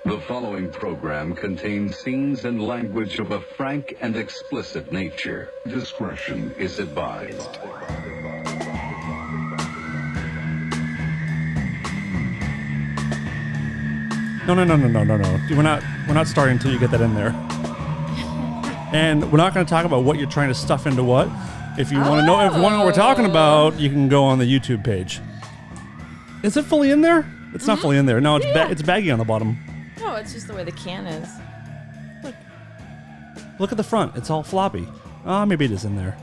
The following program contains scenes and language of a frank and explicit nature. Discretion is advised. No. We're not starting until you get that in there. And we're not going to talk about what you're trying to stuff into what. If you want to know what we're talking about, you can go on the YouTube page. Is it fully in there? It's not fully in there. No, it's baggy on the bottom. No, it's just the way the can is. Look at the front. It's all floppy. Maybe it is in there.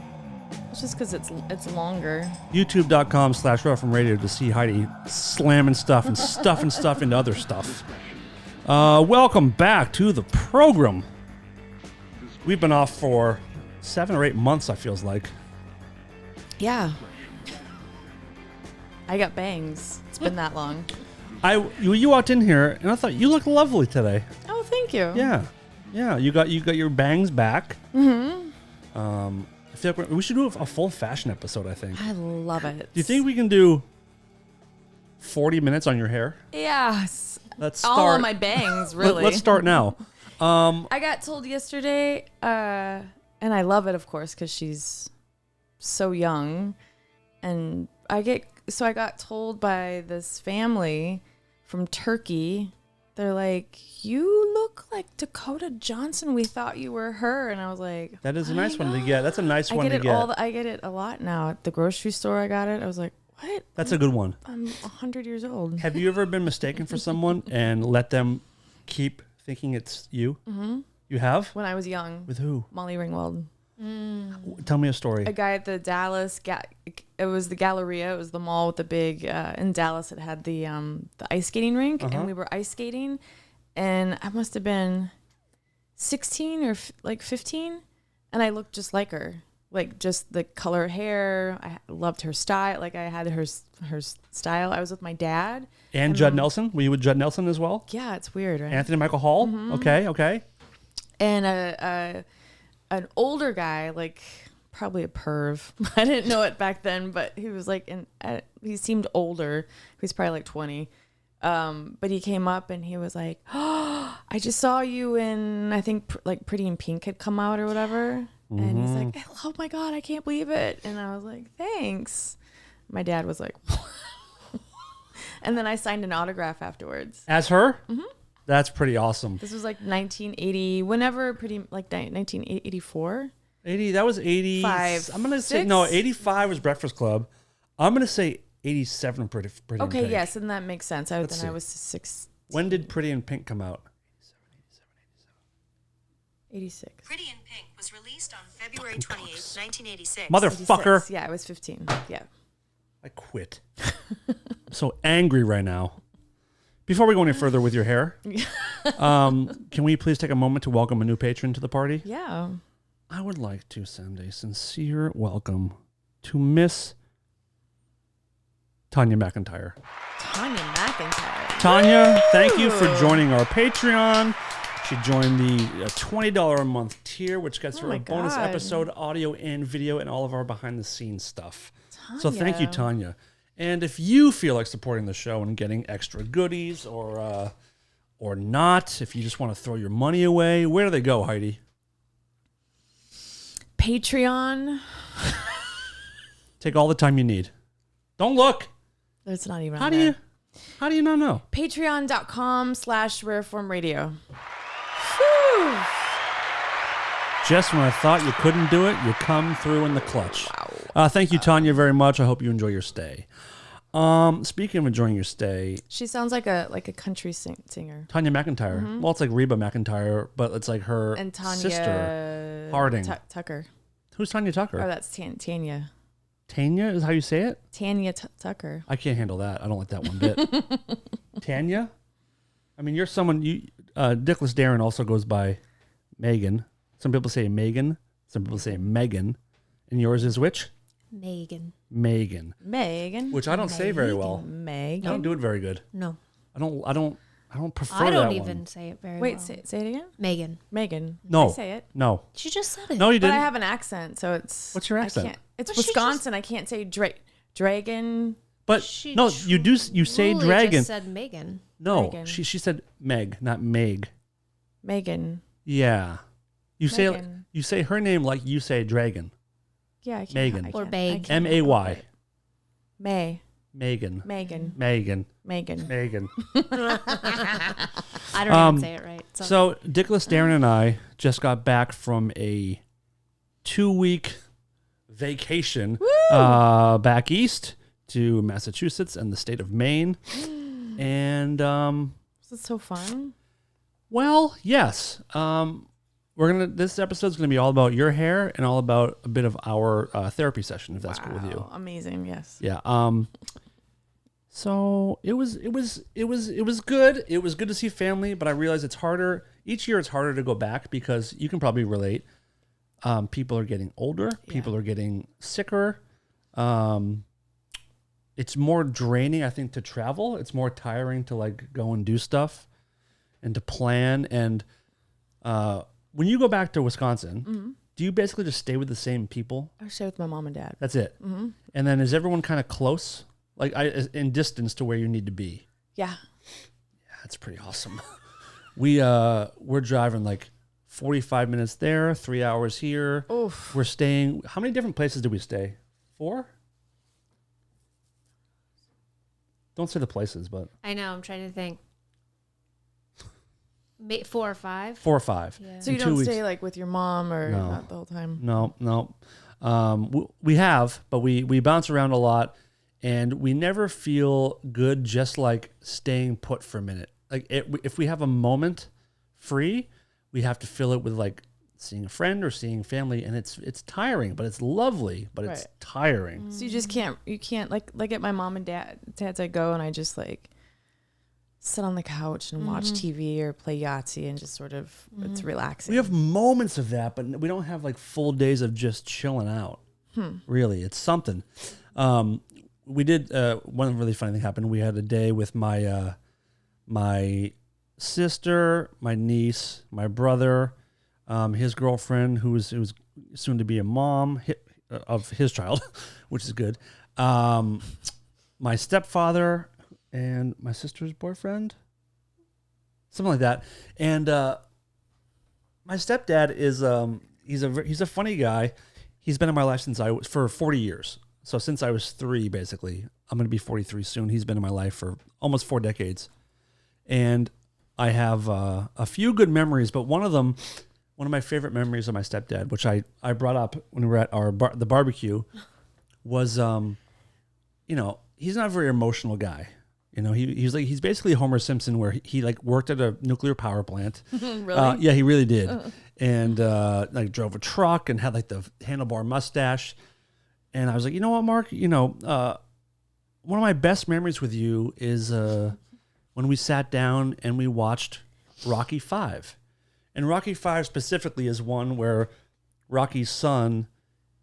It's just because it's longer. YouTube.com/RealFromRadio to see Heidi slamming stuff and stuffing stuff into other stuff. Welcome back to the program. We've been off for 7 or 8 months, I feels like. Yeah. I got bangs. It's been that long. You walked in here and I thought you look lovely today. Oh, thank you. Yeah. You got your bangs back. Mm-hmm. I feel like we should do a full fashion episode, I think. I love it. Do you think we can do 40 minutes on your hair? Yes. Let's start. All of my bangs, really. Let's start now. I got told yesterday, and I love it, of course, because she's so young. And I got told by this family from Turkey. They're like, you look like Dakota Johnson. We thought you were her. And I was like, that is a nice one to get. That's a nice one to get. I get it a lot now. At the grocery store, I got it. I was like, what? That's a good one. I'm 100 years old. Have you ever been mistaken for someone and let them keep thinking it's you? Mm-hmm. You have? When I was young. With who? Molly Ringwald. Tell me a story. A guy at the Dallas, it was the Galleria. It was the mall with the big, in Dallas, it had the ice skating rink. And we were ice skating. And I must have been 16 or 15. And I looked just like her. Like just the color hair. I loved her style. Like I had her style. I was with my dad. And Judd Nelson? Were you with Judd Nelson as well? Yeah, it's weird, right? Anthony Michael Hall? Mm-hmm. Okay. And an older guy, like probably a perv. I didn't know it back then, but he was like, he seemed older. He was probably like 20. But he came up and he was like, oh, I just saw you in, I think like Pretty in Pink had come out or whatever. Mm-hmm. And he's like, oh my God, I can't believe it. And I was like, thanks. My dad was like, and then I signed an autograph afterwards. As her? Mm-hmm. That's pretty awesome. This was like 1980, whenever, like 1984. 80, that was 85. I'm going to say, no, 85 was Breakfast Club. I'm going to say 87 Pretty in Okay, Pink. yes, and that makes sense. I was 6. When did Pretty in Pink come out? 86. Pretty in Pink was released on February 28, 1986. Motherfucker. 86. Yeah, I was 15. Yeah. I quit. I'm so angry right now. Before we go any further with your hair, can we please take a moment to welcome a new patron to the party? Yeah. I would like to send a sincere welcome to Miss Tanya McIntyre. Tanya, thank you for joining our Patreon. She joined the $20 a month tier, which gets her a bonus episode, audio and video, and all of our behind-the-scenes stuff. Tanya. So thank you, Tanya. And if you feel like supporting the show and getting extra goodies or not, if you just want to throw your money away, where do they go, Heidi? Patreon. Take all the time you need. Don't look. It's not even How on do there. How do you not know? Patreon.com/rareformradio. Just when I thought you couldn't do it, you come through in the clutch. Wow. Thank you, Tanya, very much. I hope you enjoy your stay. Speaking of enjoying your stay, she sounds like a country singer. Tanya McIntyre. Mm-hmm. Well, it's like Reba McIntyre, but it's like her and Tanya sister Harding. Tucker. Who's Tanya Tucker? Oh, that's Tanya. Tanya is how you say it? Tanya Tucker. I can't handle that. I don't like that one bit. Tanya? I mean, you're someone, Dickless Darren also goes by Megan. Some people say Megan. Some people say Megan. And yours is which? Megan. Which I don't say very well. Megan. I don't do it very good. No. I don't prefer that one. I don't even say it very well. Wait, say it again? Megan. No. I say it. No. She just said it. No, you didn't. But I have an accent, so it's... What's your accent? It's Wisconsin. I can't say dragon. But no, you say dragon. Just said Megan. No, Megan. she said Meg, not Meg. Megan. Yeah. Megan. You say her name like you say dragon. Yeah, I can't. Megan. I Or can't- Beg. I can't May. help it. May. Megan. Megan. Megan. Megan. Megan. I don't even say it right. So Dickless, Darren, and I just got back from a 2-week vacation back east to Massachusetts and the state of Maine. And This is so fun. well, yes. This episode's gonna be all about your hair and all about a bit of our therapy session, if that's cool with you. Wow, amazing. Yes. Yeah. So it was good. It was good to see family, but I realize it's harder. Each year it's harder to go back because you can probably relate. People are getting older. People are getting sicker. It's more draining, I think, to travel. It's more tiring to like go and do stuff and to plan. And when you go back to Wisconsin, do you basically just stay with the same people? I stay with my mom and dad. That's it. Mm-hmm. And then is everyone kind of close, like in distance to where you need to be? Yeah. Yeah, that's pretty awesome. We're driving like 45 minutes there, 3 hours here. Oof. We're staying. How many different places did we stay? 4? Don't say the places, but I know. I'm trying to think. 4 or 5. 4 or 5. Yeah. So you In 2 don't weeks. stay like with your mom or No. not the whole time? No. We have, but we bounce around a lot, and we never feel good just like staying put for a minute. Like if we have a moment free, we have to fill it with like seeing a friend or seeing family, and it's tiring, but it's lovely, but it's Right. tiring. So you can't like at my mom and dad's I go and I just like sit on the couch and watch TV or play Yahtzee and just sort of it's relaxing. We have moments of that, but we don't have like full days of just chilling out. Really, it's something. We did one really funny thing happened. We had a day with my my sister, my niece, my brother, his girlfriend, who's soon to be a mom of his child, which is good. My stepfather and my sister's boyfriend, something like that. And my stepdad is he's a funny guy. He's been in my life since for 40 years. So since I was 3, basically, I'm going to be 43 soon. He's been in my life for almost 4 decades, and I have a few good memories. But one of my favorite memories of my stepdad, which I brought up when we were at the barbecue, was he's not a very emotional guy. He's basically Homer Simpson, where he like worked at a nuclear power plant. Really? Yeah, he really did. And like drove a truck and had like the handlebar mustache. And I was like, you know what, Mark? One of my best memories with you is when we sat down and we watched Rocky V. And Rocky V specifically is one where Rocky's son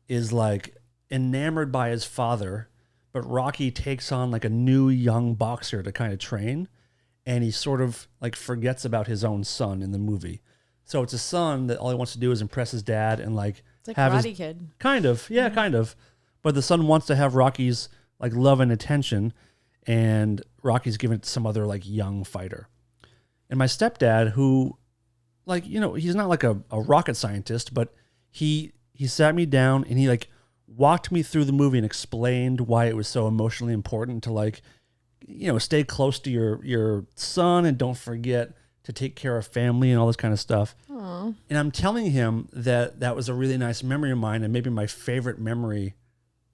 is like enamored by his father, but Rocky takes on like a new young boxer to kind of train, and he sort of like forgets about his own son in the movie. So it's a son that all he wants to do is impress his dad and like It's like have Karate Kid. kind of, kind of. But the son wants to have Rocky's like love and attention, and Rocky's giving it to some other like young fighter. And my stepdad, who like, he's not like a rocket scientist, but he sat me down and he like walked me through the movie and explained why it was so emotionally important to like, stay close to your son and don't forget to take care of family and all this kind of stuff. Aww. And I'm telling him that was a really nice memory of mine and maybe my favorite memory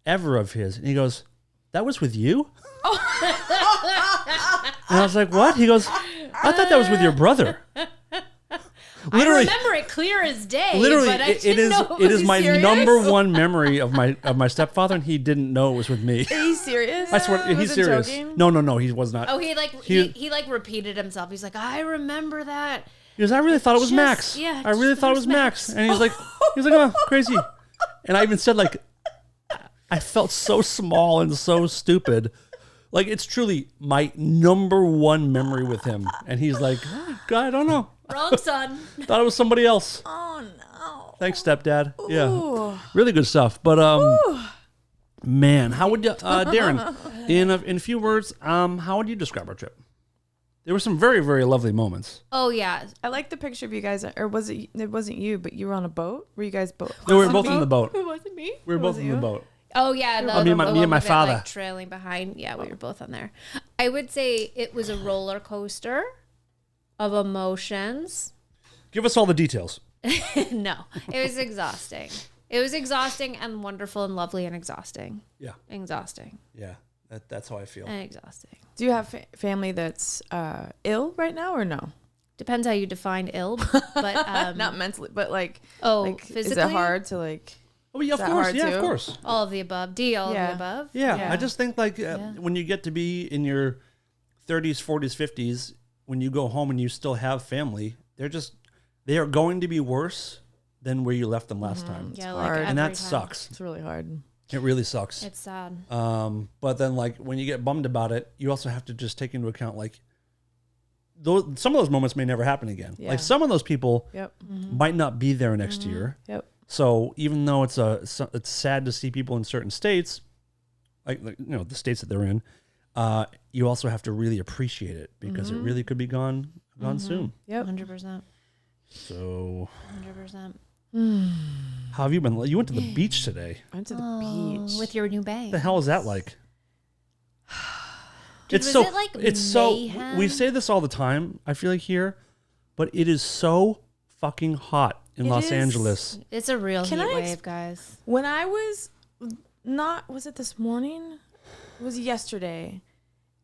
ever of his. And he goes, "That was with you?" And I was like, "What?" He goes, "I thought that was with your brother." Literally, I remember it clear as day. Literally, but I didn't know it is my serious. number one memory of my stepfather, and he didn't know it was with me. Are you serious? I swear, he's Was it serious. joking? No, he was not. Oh, he like repeated himself. He's like, I remember that. He goes, "I really thought it was Just- Max. yeah, I really thought it was Max." Max." And he's like, "Oh, crazy." And I even said like, I felt so small and so stupid. Like, it's truly my number one memory with him. And he's like, "Oh, God, I don't know. Wrong son. Thought it was somebody else." Oh no. Thanks, stepdad. Yeah, Ooh. really good stuff. But man, how would you, Darren, in a few words, how would you describe our trip? There were some very, very lovely moments. Oh yeah. I like the picture of you guys, or was it? It wasn't you, but you were on a boat. Were you guys both? No, we were both in the boat. It wasn't me. We were both Was it in the you? boat. Oh yeah, me and my one of it, father. like, trailing behind. Yeah, we were both on there. I would say it was a roller coaster of emotions. Give us all the details. No, it was exhausting. It was exhausting and wonderful and lovely and exhausting. Yeah. Exhausting Yeah. That's how I feel. and exhausting. Do you have family that's ill right now or no? Depends how you define ill, but Not mentally, but like, physically. is it hard to like? Oh, yeah, of that course. hard Yeah, too? of course. All of the above. D, all of Yeah. the above. Yeah, Yeah. I just think like when you get to be in your 30s, 40s, 50s, when you go home and you still have family, they are going to be worse than where you left them last time. Yeah, hard. like And every And that time. sucks. It's really hard. It really sucks. It's sad. But then like when you get bummed about it, you also have to just take into account like some of those moments may never happen again. Yeah. Like some of those people Yep. might not be there next year. Yep. So even though it's sad to see people in certain states, like the states that they're in, you also have to really appreciate it because it really could be gone soon. Yep. 100%. So 100%. how have you been? You went to the beach today. I went to the beach. With your new bang. What the hell is that like? Dude, it's was so it like it's so mayhem? we say this all the time, I feel like here, but it is so fucking hot in It Los is. Angeles. It's a real Can heat I wave, guys. When I was was it this morning? It was yesterday.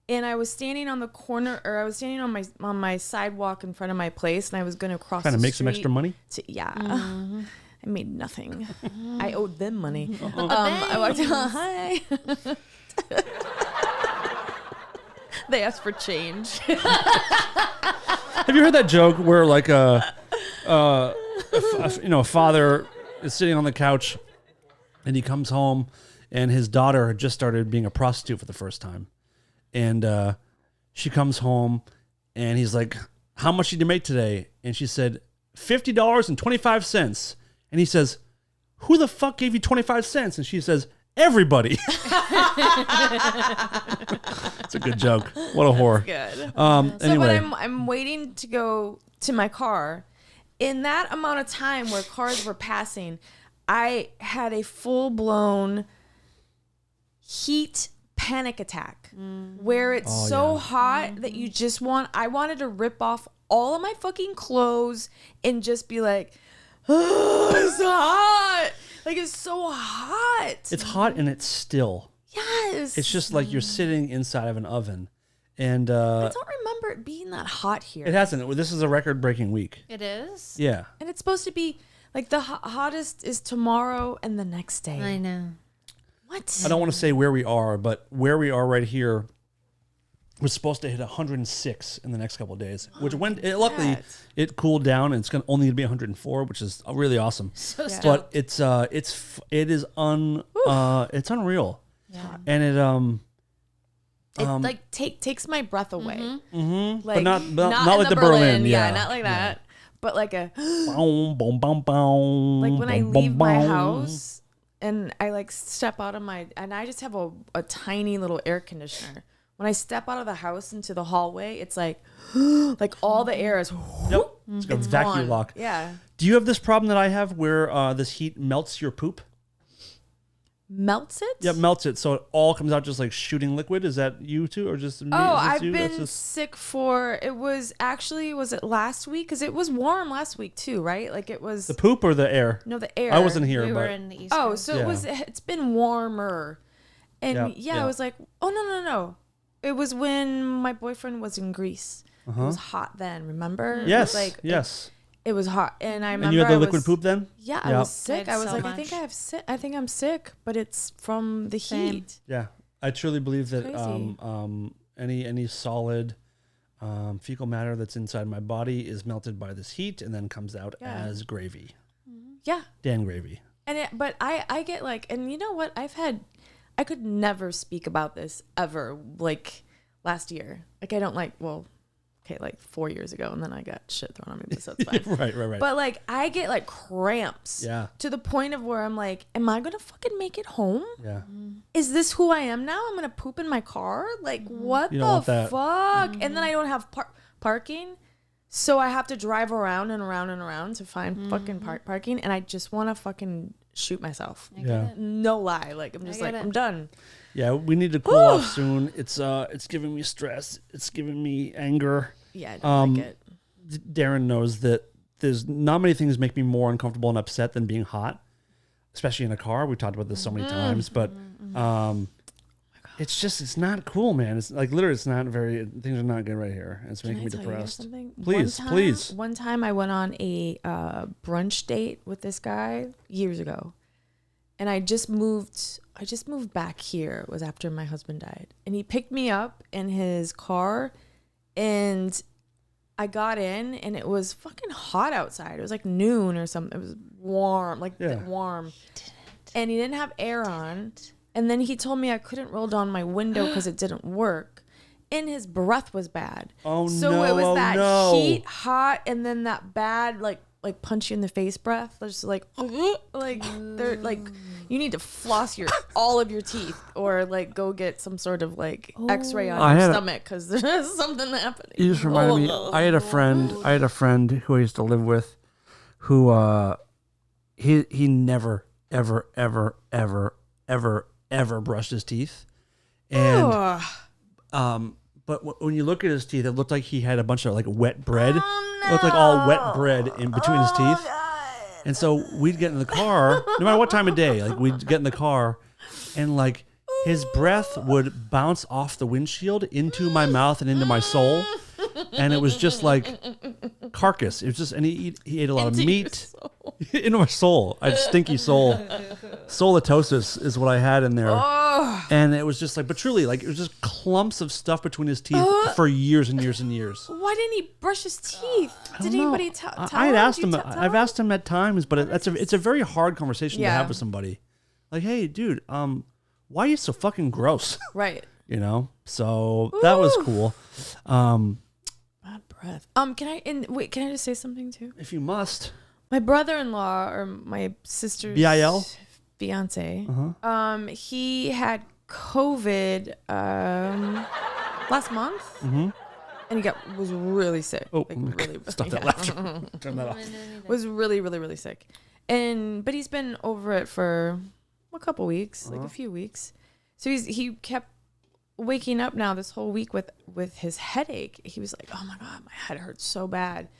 And I was standing on the corner, or I was standing on my sidewalk in front of my place, and I was going to cross. Trying to the make some street extra money. Yeah, I made nothing. I owed them money. I walked out. Hi. They asked for change. Have you heard that joke where like a father is sitting on the couch and he comes home and his daughter had just started being a prostitute for the first time, and she comes home and he's like, "How much did you make today?" And she said, $50.25. And he says, "Who the fuck gave you 25 cents?" And she says, "Everybody." It's a good joke. What a whore. Good. Anyway, So, but I'm waiting to go to my car. In that amount of time where cars were passing, I had a full-blown heat panic attack where it's hot that you just I wanted to rip off all of my fucking clothes and just be like, "Oh, it's hot." Like, it's so hot. it's hot and it's still. Yes. It's just like you're sitting inside of an oven. And I don't remember it being that hot here. it hasn't. This is a record-breaking week. It is? Yeah. And it's supposed to be like the hottest is tomorrow and the next day. I know. What? I don't want to say where we are, but where we are right here was supposed to hit 106 in the next couple of days, which luckily God. it cooled down and it's going to only be 104, which is really awesome. So Yeah. stoked. But it's unreal. Yeah. And It takes my breath away. but Like not in like the Berlin. Yeah. not like that. But like a Boom, boom, boom, boom, like when I boom, leave boom, my boom. house and I like step out of and I just have a tiny little air conditioner. When I step out of the house into the hallway, it's like like all the air is Yep. It's got a vacuum gone. lock. Yeah. Do you have this problem that I have where this heat melts your poop? Melts it? Yeah, melts it, so it all comes out just like shooting liquid. Is that you too, or just me? Oh, Is this I've you? That's been just- sick was it last week? Because it was warm last week too, right? Like it was the poop or the air. no the air. I wasn't here, We were but in the East Oh, Coast. so Yeah. it's been warmer, and Yeah. I was like, oh no, it was when my boyfriend was in Greece. It was hot then. Remember? It was yes, like yes. it was hot, and I remember And you had the I liquid was- poop then? Yeah, I Yeah. was sick. I had I was so like, much. I think I'm sick, but it's from the Same. heat. Yeah, I truly believe that Crazy. any solid fecal matter that's inside my body is melted by this heat and then comes out Yeah. as gravy, Yeah, Dan gravy. but I get like, and you know what? I could never speak about this ever, like last year. Like I don't like, well, Okay, like 4 years ago, and then I got shit thrown on me, but so it's fine. Right. But like, I get like cramps. Yeah. To the point of where I'm like, am I gonna fucking make it home? Yeah. Is this who I am now? I'm gonna poop in my car? Like, what You the don't want that. fuck? And then I don't have parking, so I have to drive around and around and around to find fucking parking, and I just want to fucking shoot myself. Yeah. No lie. Like, I'm just like, I'm done. Yeah, we need to cool off soon. It's giving me stress. It's giving me anger. Yeah, I don't like it. Darren knows that there's not many things make me more uncomfortable and upset than being hot, especially in a car. We've talked about this so many times, but it's not cool, man. It's like literally, things are not good right here. It's making me depressed. Please. One time I went on a brunch date with this guy years ago, and I just moved back here. It was after my husband died, and he picked me up in his car, and I got in, and it was fucking hot outside. It was like noon or something. It was warm, warm, and he didn't have air on. And then he told me I couldn't roll down my window because it didn't work. And his breath was bad. Oh, so no. it was Oh, that no. heat, hot, and then that bad, like punch you in the face breath. Just like they're like, you need to floss all of your teeth, or like go get some sort of like X-ray on your stomach because there's something happening. You just reminded me. I had a friend who I used to live with, who he never ever brushed his teeth, and but when you look at his teeth, it looked like he had a bunch of like wet bread. It looked like all wet bread in between his teeth. And so we'd get in the car, no matter what time of day, like we'd get in the car, and like his breath would bounce off the windshield into my mouth and into my soul, and it was just like carcass. It was just, and he ate a lot of meat into my soul. I had stinky soul. Solitosis is what I had in there. And it was just like, but truly, like it was just clumps of stuff between his teeth for years and years and years. Why didn't he brush his teeth? Did anybody tell him? I had asked him. I've asked him at times, but it's a very hard conversation to have with somebody. Like, hey, dude, why are you so fucking gross? Right. You know. So that was cool. Bad breath. Can I just say something too? If you must. My brother-in-law, or my sister's BIL fiance, he had COVID last month, and he was really sick. Oh, really, stop that laughter. Turn that off. Was really, really, really sick, but he's been over it for a couple weeks, like a few weeks. So he kept waking up now this whole week with his headache. He was like, "Oh my god, my head hurts so bad."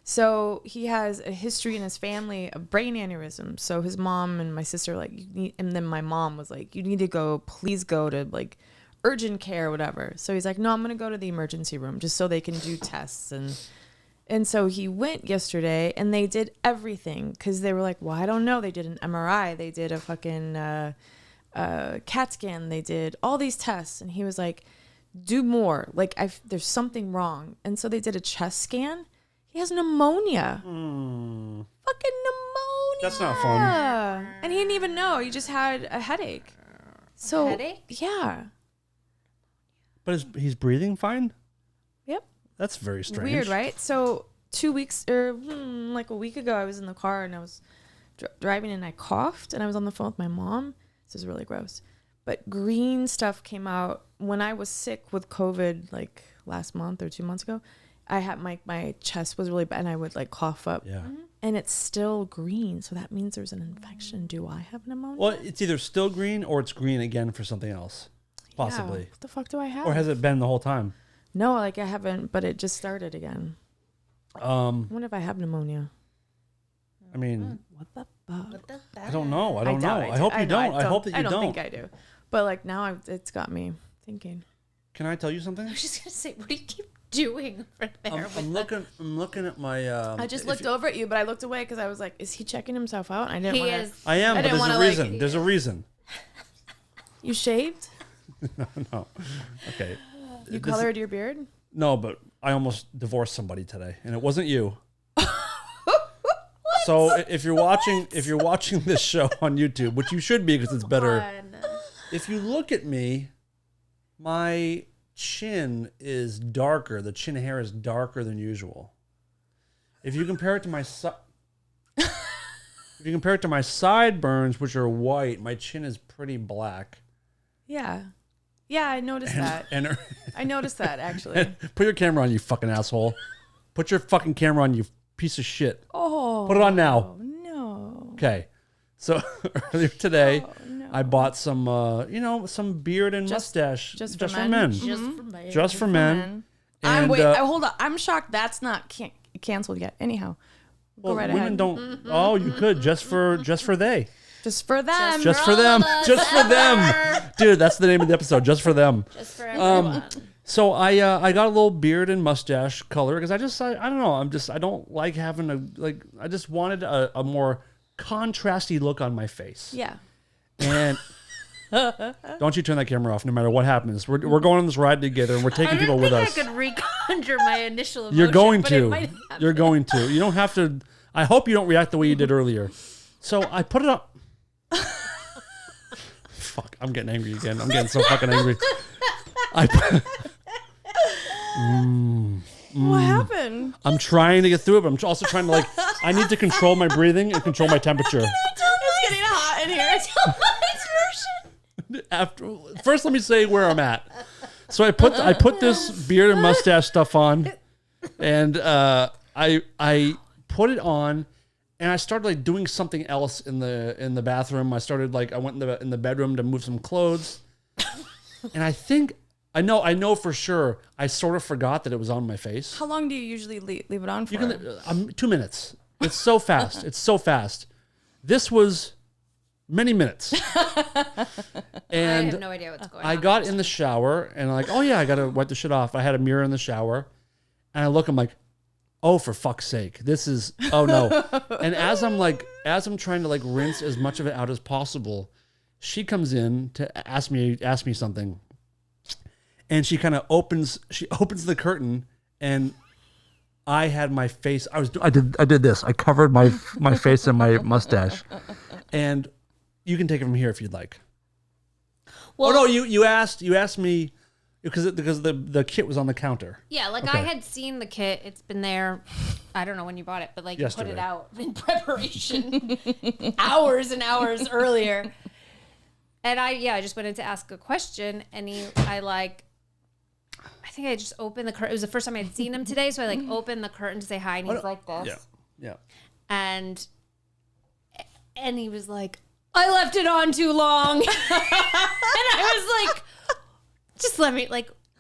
So he has a history in his family of brain aneurysm. So his mom and my sister and then my mom was like, "You need to please go to like urgent care or whatever." So he's like, "No, I'm gonna go to the emergency room just so they can do tests." And so he went yesterday, and they did everything because they were like, "Well, I don't know." They did an MRI, they did a fucking CAT scan, they did all these tests, and he was like, "Do more. Like, there's something wrong." And so they did a chest scan. He has pneumonia. Fucking pneumonia. That's not fun. And he didn't even know. He just had a headache. So headache? Yeah. But he's breathing fine? Yep. That's very strange. Weird, right? So 2 weeks or like a week ago, I was in the car and I was driving and I coughed and I was on the phone with my mom. This is really gross. But green stuff came out when I was sick with COVID, like last month or 2 months ago. I had my chest was really bad and I would like cough up. Yeah. And it's still green. So that means there's an infection. Do I have pneumonia? Well, it's either still green or it's green again for something else. Possibly. Yeah. What the fuck do I have? Or has it been the whole time? No, like I haven't, but it just started again. I wonder if I have pneumonia. I mean, What the fuck? I don't know. I don't know. doubt I hope you don't. I hope that you don't. I don't think I do. But like now it's got me thinking. Can I tell you something? I was just gonna say, what do you keep doing over there? I'm looking at my. I just looked over at you, but I looked away because I was like, "Is he checking himself out?" And I didn't. He wanna, is. I am, I but didn't there's a wanna, reason. There's a reason. You shaved? No. Okay. You colored your beard? No, but I almost divorced somebody today, and it wasn't you. So if you're watching this show on YouTube, which you should be because it's better. If you look at me, my chin is darker. The chin hair is darker than usual. If you compare it to my sideburns, which are white, my chin is pretty black. Yeah. Yeah, I noticed that. I noticed that, actually. Put your camera on, you fucking asshole. Put your fucking camera on, you piece of shit. Oh. Put it on now. No. Okay. So earlier today, I bought some, some beard and mustache just for for men. men. Just for men. Hold And, on. I'm shocked that's not canceled yet. Anyhow, go right women ahead. don't. Oh, you could just for they. Just for them. Just for them. Just for them. Dude, that's the name of the episode. Just for them. Just for everyone. So I got a little beard and mustache color because I don't know. I don't like having I just wanted a more contrasty look on my face. Yeah. And don't you turn that camera off no matter what happens. We're going on this ride together and we're taking people with us. I could reconjure my initial emotion. You're going but it to. might happen. You're going to. You don't have to. I hope you don't react the way you did earlier. So I put it up. Fuck, I'm getting angry again. I'm getting so fucking angry. What happened? I'm trying to get through it, but I'm also trying to I need to control my breathing and control my temperature. It's getting hot in here. First, let me say where I'm at. So I put this beard and mustache stuff on, and I put it on, and I started doing something else in the bathroom. I started I went in the bedroom to move some clothes, and I know for sure I sort of forgot that it was on my face. How long do you usually leave it on for? 2 minutes. It's so fast. It's so fast. This was many minutes. And I have no idea what's going on. I got in the shower and I gotta wipe the shit off. I had a mirror in the shower, and I look. I'm like, oh, for fuck's sake, this is. Oh no! And as I'm trying to rinse as much of it out as possible, she comes in to ask me something. And she kind of opens the curtain, and I had my face. I did this. I covered my face in my mustache, and you can take it from here if you'd like. Well, oh no, you asked me because the kit was on the counter. Yeah, Okay. I had seen the kit. It's been there. I don't know when you bought it, but you put it out in preparation hours and hours earlier. And I just went in to ask a question, and I think I just opened the curtain. It was the first time I'd seen him today, so I opened the curtain to say hi, and he's like this. Yeah. And he was like, I left it on too long. And I was like, just let me,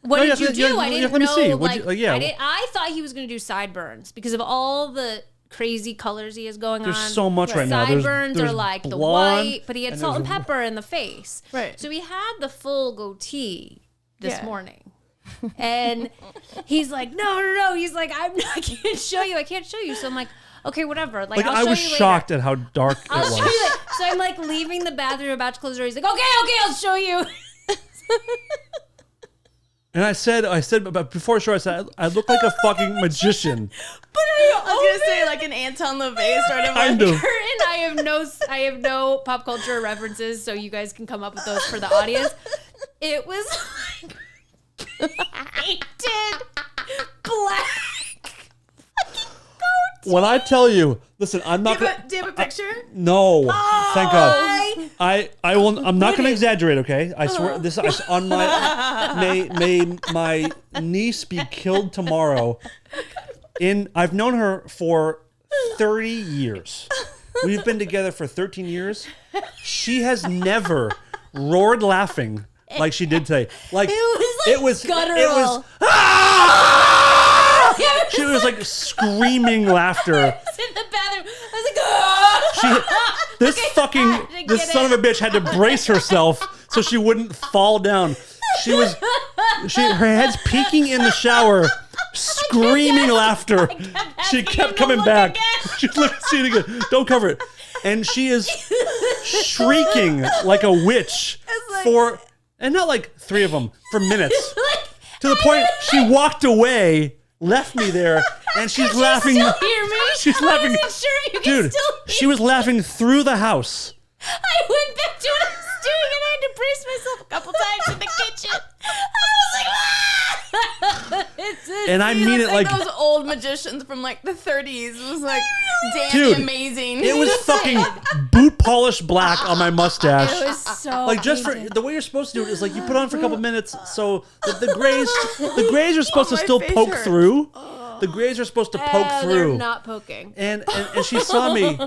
what did you do? I didn't know. See. I thought he was going to do sideburns because of all the crazy colors he has going on. There's so much right now. Sideburns there's are the blonde, white, but he had salt and pepper in the face. Right. So he had the full goatee this morning. And he's like, no. He's like, I can't show you. So I'm like, okay, whatever. I'll I was shocked at how dark it was. Show you so I'm leaving the bathroom, about to close the door. He's like, okay, I'll show you. And I said, but before sure, I said, I look like a fucking magician. But I was gonna say an Anton LaVey sort of. Kind of. Curtain. I have no pop culture references, so you guys can come up with those for the audience. It was painted black. When I tell you, listen, I'm not gonna. Do you have a picture? No, thank God. I will. I'm not gonna exaggerate. Okay, I swear. This on my may my niece be killed tomorrow. I've known her for 30 years. We've been together for 13 years. She has never roared laughing like she did today. It was guttural. It was. She was screaming laughter. I was in the bathroom. I was like, this son of a bitch had to brace herself so she wouldn't fall down. Her head's peeking in the shower, screaming laughter. She kept coming back. She looked, see it again. Don't cover it. And she is shrieking like a witch and not 3 of them, for minutes. To the point she walked away, left me there, and she's laughing. Still hear me? She's laughing. I wasn't sure you could Dude, still hear she was laughing through the house. I went back to what I was doing, and I had to brace myself a couple times in the kitchen. I was like, ah! And I mean it like those old magicians from like the 30s. It was like, damn, dude, amazing. It was fucking boot polish black on my mustache. It was so like just for the way you're supposed to do it is like you put on for a couple minutes, so the grays are supposed to my still face poke hurts. through. The grays are supposed to poke They're through. not poking. And she saw me.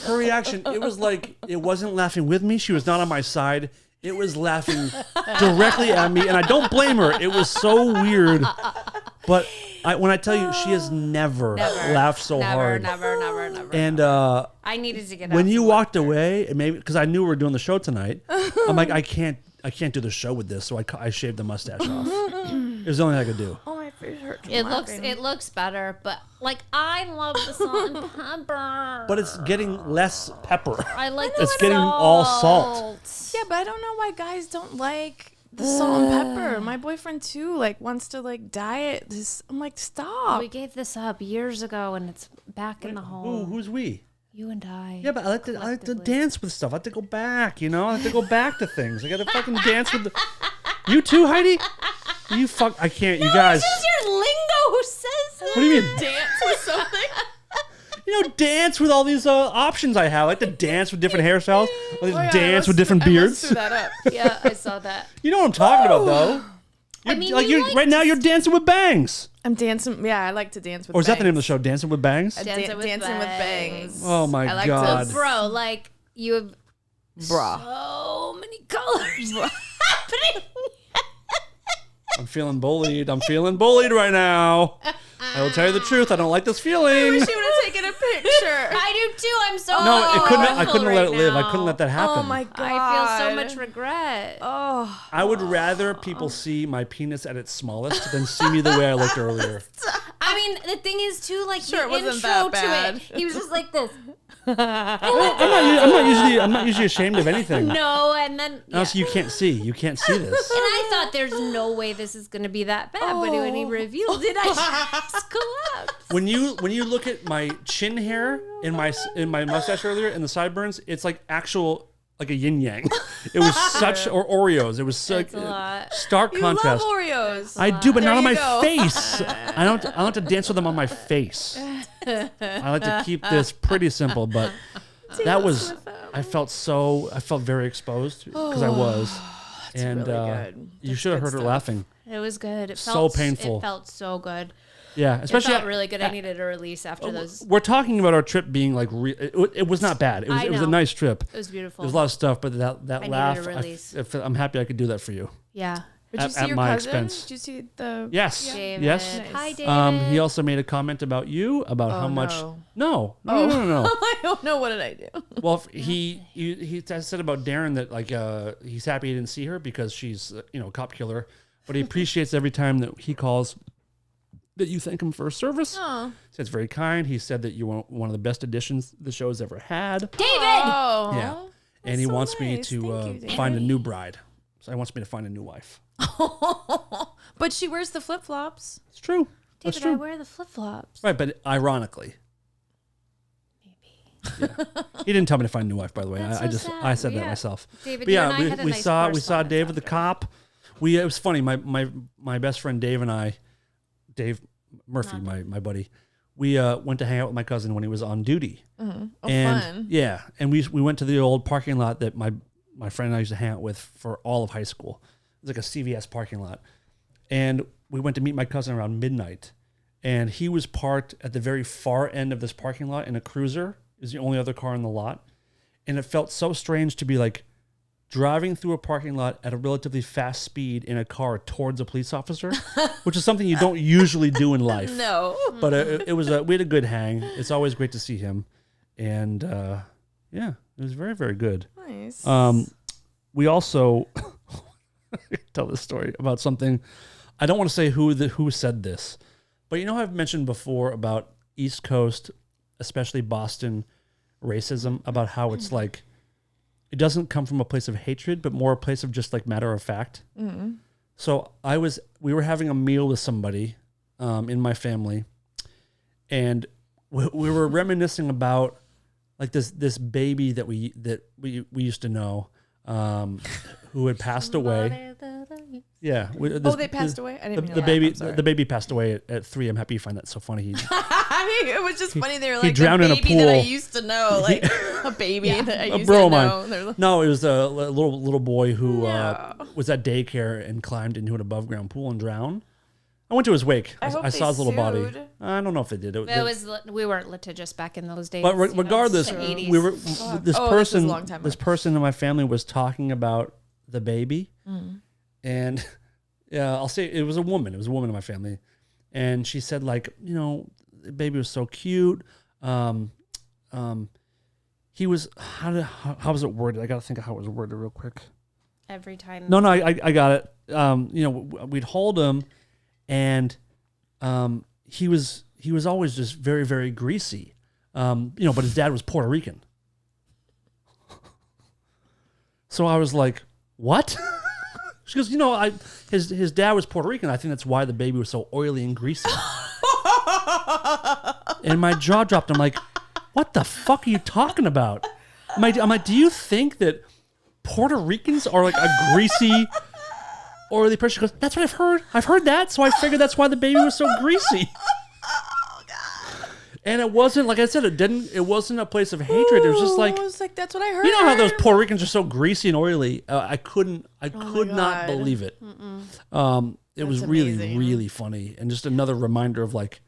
Her reaction, it was like it wasn't laughing with me. She was not on my side. It was laughing directly at me, and I don't blame her. It was so weird. But when I tell you, she has never laughed so hard. Never. And I needed to get when out you some walked laughter. away, and maybe because I knew we were doing the show tonight, I'm like, I can't do the show with this, so I shaved the mustache off. It was the only thing I could do. Oh, my face hurts. It looks better, but like I love the salt and pepper. But it's getting less pepper. I like the It's getting all salt. Yeah, but I don't know why guys don't like the salt and pepper. My boyfriend too, like, wants to like diet this. I'm like, stop. We gave this up years ago, and it's back in the home. Who's we? You and I. Yeah, but I like to collectively. dance with stuff. I like to go back, you know? I like to go back to things. I gotta fucking dance with the... You too, Heidi? You fuck... I can't, you guys... It's just your lingo who says that. What do you mean? Dance or something. You know, dance with all these options I have. I like to dance with different hairstyles. I like to yeah, dance I with different must beards. screw that up. Yeah, I saw that. You know what I'm talking about, though. I mean, like you you right now, you're dancing with bangs. I'm dancing. Yeah, I like to dance with. Or is that the name of the bangs. show? Dancing with Bangs? Dancing with Dancing with Bangs. bangs. Oh my I like God. to- Bro, like you have Bruh. so many colors happening. I'm feeling bullied. I'm feeling bullied right now. I will tell you the truth. I don't like this feeling. I wish you would have taken a picture. I do too. I'm so No, I regretful couldn't let it right live. I now. couldn't let that happen. Oh my god. I feel so much regret. Oh. I would rather people see my penis at its smallest than see me the way I looked earlier. I mean, the thing is too, like Sure, it the wasn't intro that to bad. it, he was just like this. I'm not usually ashamed of anything. No, and then yeah. Also, you can't see this. And I thought there's no way this is gonna be that bad, but when he revealed it, I just collapsed. When you look at my chin hair in my mustache earlier and the sideburns, it's like actual like a yin yang. It was such or Oreos. It was such It's a lot. stark You contrast. love Oreos. I do, but not on my you go. face. I don't like to dance with them on my face. I like to keep this pretty simple, but that was I felt very exposed because I was. And really good. you should have heard her laughing. It was good. It So felt painful. It felt so good. Yeah, It especially felt really good. I needed a release after those. We're talking about our trip being like it was not bad. It was a know. nice trip. It was beautiful. There's a lot of stuff, but that needed laugh, a release. I'm happy I could do that for you. Yeah. Did you At- see at your my cousin? expense. Did you see the? Yes, David. yes. Hi, David. He also made a comment about you about how much. no. No. I don't know. What did I do? Well, he said about Darren that like he's happy he didn't see her because she's a cop killer, but he appreciates every time that he calls that you thank him for his service. Oh. So it's very kind. He said that you were one of the best additions the show's ever had. David. Oh. Yeah, and he so wants me nice. to Thank you, find a David. new bride. So he wants me to find a new wife. But she wears the flip flops. It's true. That's David, I true. wear the flip flops. Right, but ironically. Maybe. Yeah. He didn't tell me to find a new wife, by the way. That's I so just sad. I said that Yeah. myself. David, But you yeah, and I had a we nice saw correspondence David the after. cop. It was funny. My best friend Dave and I, Dave Murphy, my buddy, we went to hang out with my cousin when he was on duty. Oh, And fun. yeah, and we went to the old parking lot that my friend and I used to hang out with for all of high school. It was like a CVS parking lot. And we went to meet my cousin around midnight. And he was parked at the very far end of this parking lot in a cruiser. It was the only other car in the lot. And it felt so strange to be like driving through a parking lot at a relatively fast speed in a car towards a police officer, which is something you don't usually do in life. No. But we had a good hang. It's always great to see him. And yeah, it was very, very good. Nice. We also tell this story about something. I don't want to say who said this, but you know how I've mentioned before about East Coast, especially Boston, racism, about how it's like it doesn't come from a place of hatred, but more a place of just like matter of fact. Mm-hmm. So we were having a meal with somebody in my family, and we were reminiscing about like this baby that we used to know, who had passed away. Yeah. They passed away? I didn't the know that. baby. I'm sorry. The baby passed away at 3. I'm happy you find that so funny. I mean, it was just funny. They were he like drowned a in a baby that I pool. used to know, like a baby that I A used bro to of know. mine. No, it was a little boy who was at daycare and climbed into an above ground pool and drowned. I went to his wake. I hope I saw his little body. sued. I don't know if they did. We weren't litigious back in those days. But regardless, the 80s. we were this this was a person. long time This ago. person in my family was talking about the baby, and I'll say it was a woman. It was a woman in my family, and she said like, the baby was so cute. He was how was it worded? I got to think of how it was worded real quick. Every time. No, I got it. We'd hold him, and he was always just very, very greasy. But his dad was Puerto Rican. So I was like, what? She goes, his dad was Puerto Rican. I think that's why the baby was so oily and greasy. And my jaw dropped. I'm like, what the fuck are you talking about? I'm like, do you think that Puerto Ricans are like a greasy, oily person? She goes, that's what I've heard. I've heard that, so I figured that's why the baby was so greasy. And it wasn't, like I said, it wasn't a place of hatred. It was just like, I was like, that's what I heard. you know how those Puerto Ricans are so greasy and oily? I could not God. believe it. It was really, amazing. really funny. And just another reminder of like,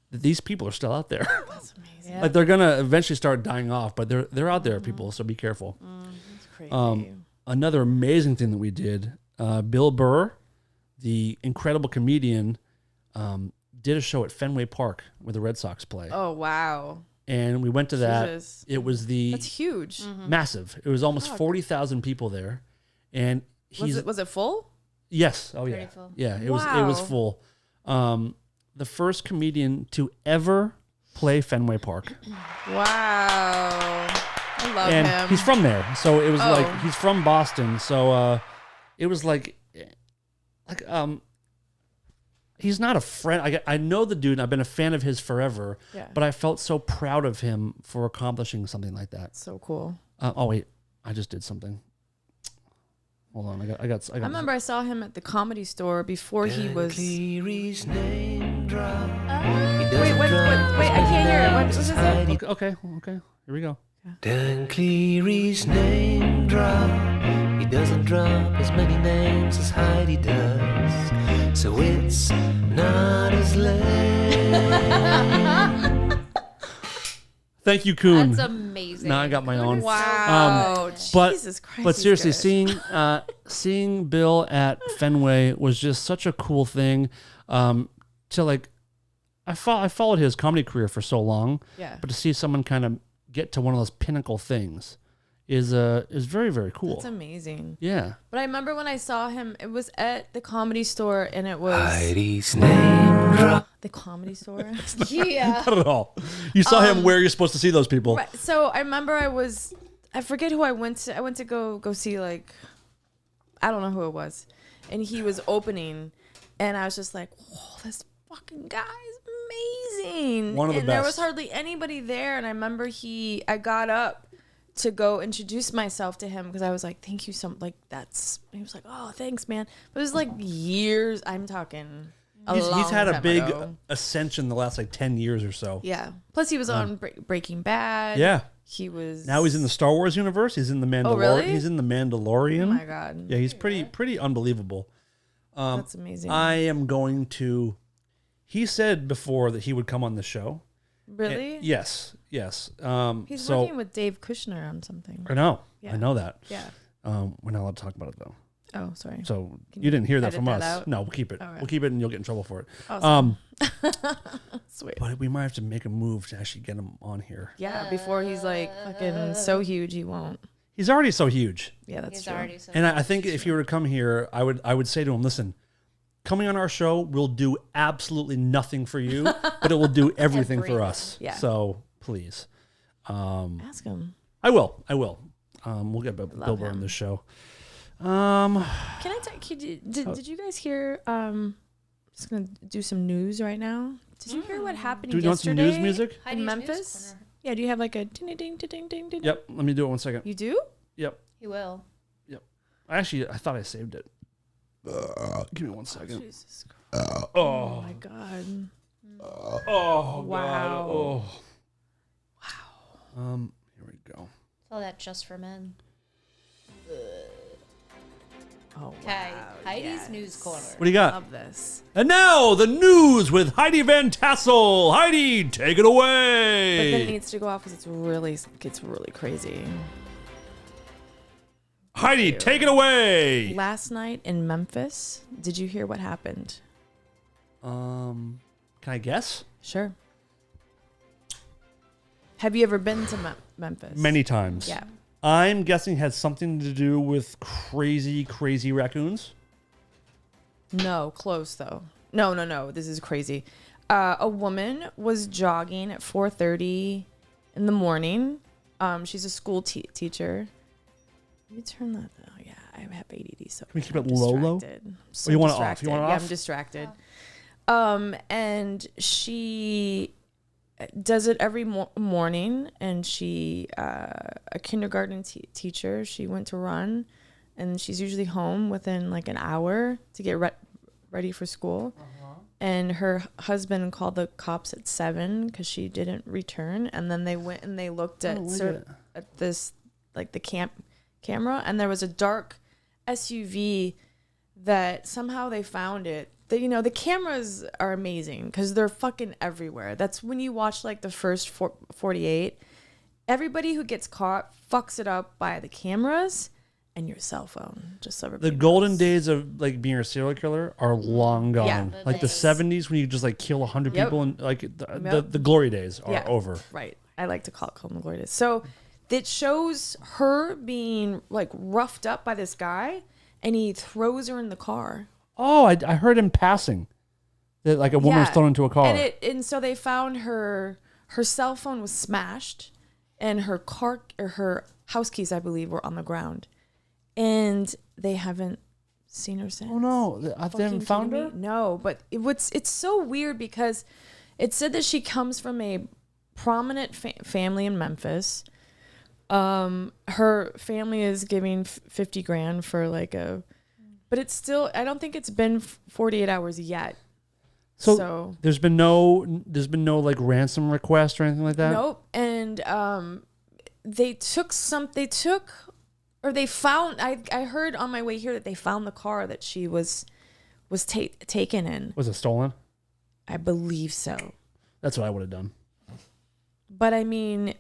that these people are still out there. That's amazing. Like they're going to eventually start dying off, but they're out there, people. So be careful. That's crazy. Another amazing thing that we did, Bill Burr, the incredible comedian, did a show at Fenway Park where the Red Sox play. Oh, wow. And we went to that. Jesus. It was That's huge. massive. It was almost 40,000 people there. And Was it full? yes. Oh yeah. Pretty full. Yeah, it was full. The first comedian to ever play Fenway Park. Wow. I love And him. he's from there. So it was Oh. like he's from Boston. So it was like he's not a friend. I know the dude. And I've been a fan of his forever. Yeah. But I felt so proud of him for accomplishing something like that. So cool. Oh wait, I just did something. Hold on, I got. I remember I saw him at the Comedy Store before he was. Wait, what? Wait, I can't hear it. What was it say? Okay. Here we go. Dan Cleary's name drop. He doesn't drop as many names as Heidi does. So it's not as lame. Thank you, Kuhn. That's amazing. Now I got my own. Wow. Jesus Christ. But he's seriously, good. seeing Bill at Fenway was just such a cool thing. To like, I followed his comedy career for so long. Yeah. But to see someone kind of get to one of those pinnacle things is very, very cool. That's amazing. Yeah. But I remember when I saw him, it was at the Comedy Store, and it was Heidi's name drop. the Comedy Store. Yeah. Not at all. You saw him where you're supposed to see those people. Right. So I remember I forget who I went to. I went to go see, like, I don't know who it was, and he was opening, and I was just like, whoa, this fucking guy's amazing. One of the and there was best. hardly anybody there, and I remember I got up to go introduce myself to him because I was like, thank you so like that's. He was like, oh, thanks, man. But it was like years. I'm talking. He's had a long big time ago. ascension the last like 10 years or so. Yeah. Plus, he was on Breaking Bad. Yeah. He was. Now he's in the Star Wars universe. He's in the Mandalorian. Oh, really? He's in the Mandalorian. Oh my god. Yeah, he's pretty unbelievable. That's amazing. I am going to. He said before that he would come on the show. Really? Yes. He's so, working with Dave Kushner on something. I know. Yeah. I know that. Yeah. We're not allowed to talk about it though. Oh, sorry. So Can you didn't hear that edit from that us. out? No, we'll keep it. Okay. We'll keep it, and you'll get in trouble for it. Awesome. Sweet. But we might have to make a move to actually get him on here. Yeah, before he's like fucking so huge, he won't. He's already so huge. Yeah, that's He's true. already so And I think if he were to come here, I would say to him, listen, coming on our show will do absolutely nothing for you, but it will do everything for us. Yeah. So please. Ask him. I will. We'll get Bill Burr on him. this show. Can I tell? Did you guys hear? Just gonna do some news right now. Did you hear what happened Do we want some yesterday news music? in Heidi's Memphis? News Corner. Yeah. Do you have like a ding ding ding ding ding ding? Yep. Let me do it 1 second. You do? Yep. He will. I thought I saved it. Give me 1 second. Jesus Christ. Oh my God. Oh, Wow. God. Oh. Wow. Here we go. All that just for men. Oh, Okay, wow. Heidi's yes. News Corner. What do you got? Love this. And now the news with Heidi Van Tassel. Heidi, take it But then it away. needs to go off because it gets really crazy. Heidi, take it away. Last night in Memphis, did you hear what happened? Can I guess? Sure. Have you ever been to Memphis? Many times. Yeah. I'm guessing has something to do with crazy raccoons. No, close though. No. This is crazy. A woman was jogging at 4:30 in the morning. She's a school teacher. Let me turn that. Oh yeah, I have ADD, so Can we keep I'm it low? distracted. Oh, you want it off? distracted. You want it Yeah, off? I'm distracted. And she does it every morning, and she a kindergarten teacher. She went to run, and she's usually home within like an hour to get ready for school. And her husband called the cops at 7 because she didn't return, and then they went and they looked at at this like the camera, and there was a dark SUV that somehow they found it. The cameras are amazing because they're fucking everywhere. That's when you watch like the first 48. Everybody who gets caught fucks it up by the cameras and your cell phone. Just so everybody The golden knows. days of like being a serial killer are long gone. Yeah. Like the 70s when you just like kill 100 Yep. people and like Yep. the glory days are Yeah. over. Right. I like to call them the glory days. So it shows her being like roughed up by this guy, and he throws her in the car. Oh, I heard him passing that like a woman was thrown into a car. And so they found her cell phone was smashed, and her house keys, I believe, were on the ground, and they haven't seen her since. Oh no, they haven't Fucking found kidding her? me? No, but it's so weird because it said that she comes from a prominent family in Memphis. Her family is giving $50,000 for like but it's still, I don't think it's been 48 hours yet. So there's been no like ransom request or anything like that. Nope. And they found. I heard on my way here that they found the car that she was taken in. Was it stolen? I believe so. That's what I would have done. But I mean,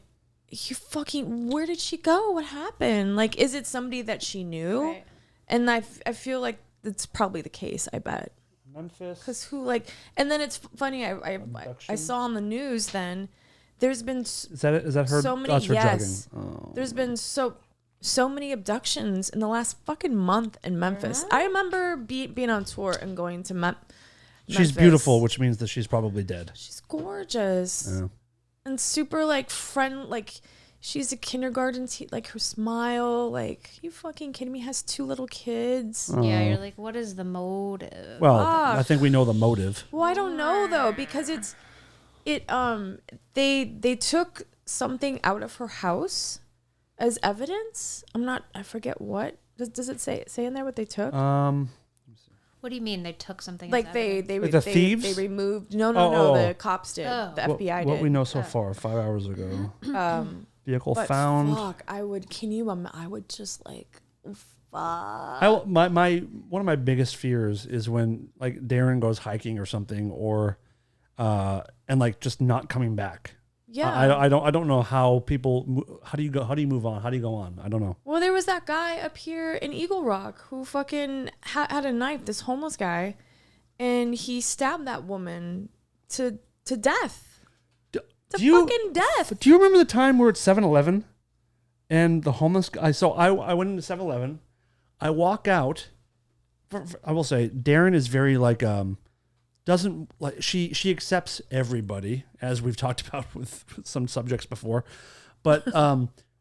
where did she go? What happened? Like, is it somebody that she knew? Right. And I feel like that's probably the case. I bet. Memphis. Because and then it's funny. I saw on the news. Then there's been Is that her? so many. That's her Yes, jogging. Oh. there's been so many abductions in the last fucking month in Memphis. I remember being on tour and going to Memphis. She's beautiful, which means that she's probably dead. She's gorgeous. Yeah. And super like she's a kindergarten like her smile, like, you fucking kidding me, has 2 little kids. Yeah, you're like, what is the motive? Well, Fuck. I think we know the motive. Well, I don't know though, because they took something out of her house as evidence. I forget what. Does it say in there what they took? What do you mean they took something? Like as they evidence? Like the thieves? They removed no, Oh. the cops did. Oh. The FBI did. What we know so far, 5 hours ago. Vehicle But found. fuck, I would just like, fuck. One of my biggest fears is when like Darren goes hiking or something, or and like just not coming back. Yeah. I don't know how people. How do you go? How do you move on? How do you go on? I don't know. Well, there was that guy up here in Eagle Rock who fucking had a knife, this homeless guy, and he stabbed that woman to death. Fucking death. Do you remember the time we're at 7-Eleven and the homeless guy? So I went into 7-Eleven. I walk out. I will say, Darren is very like doesn't like she accepts everybody, as we've talked about with some subjects before, but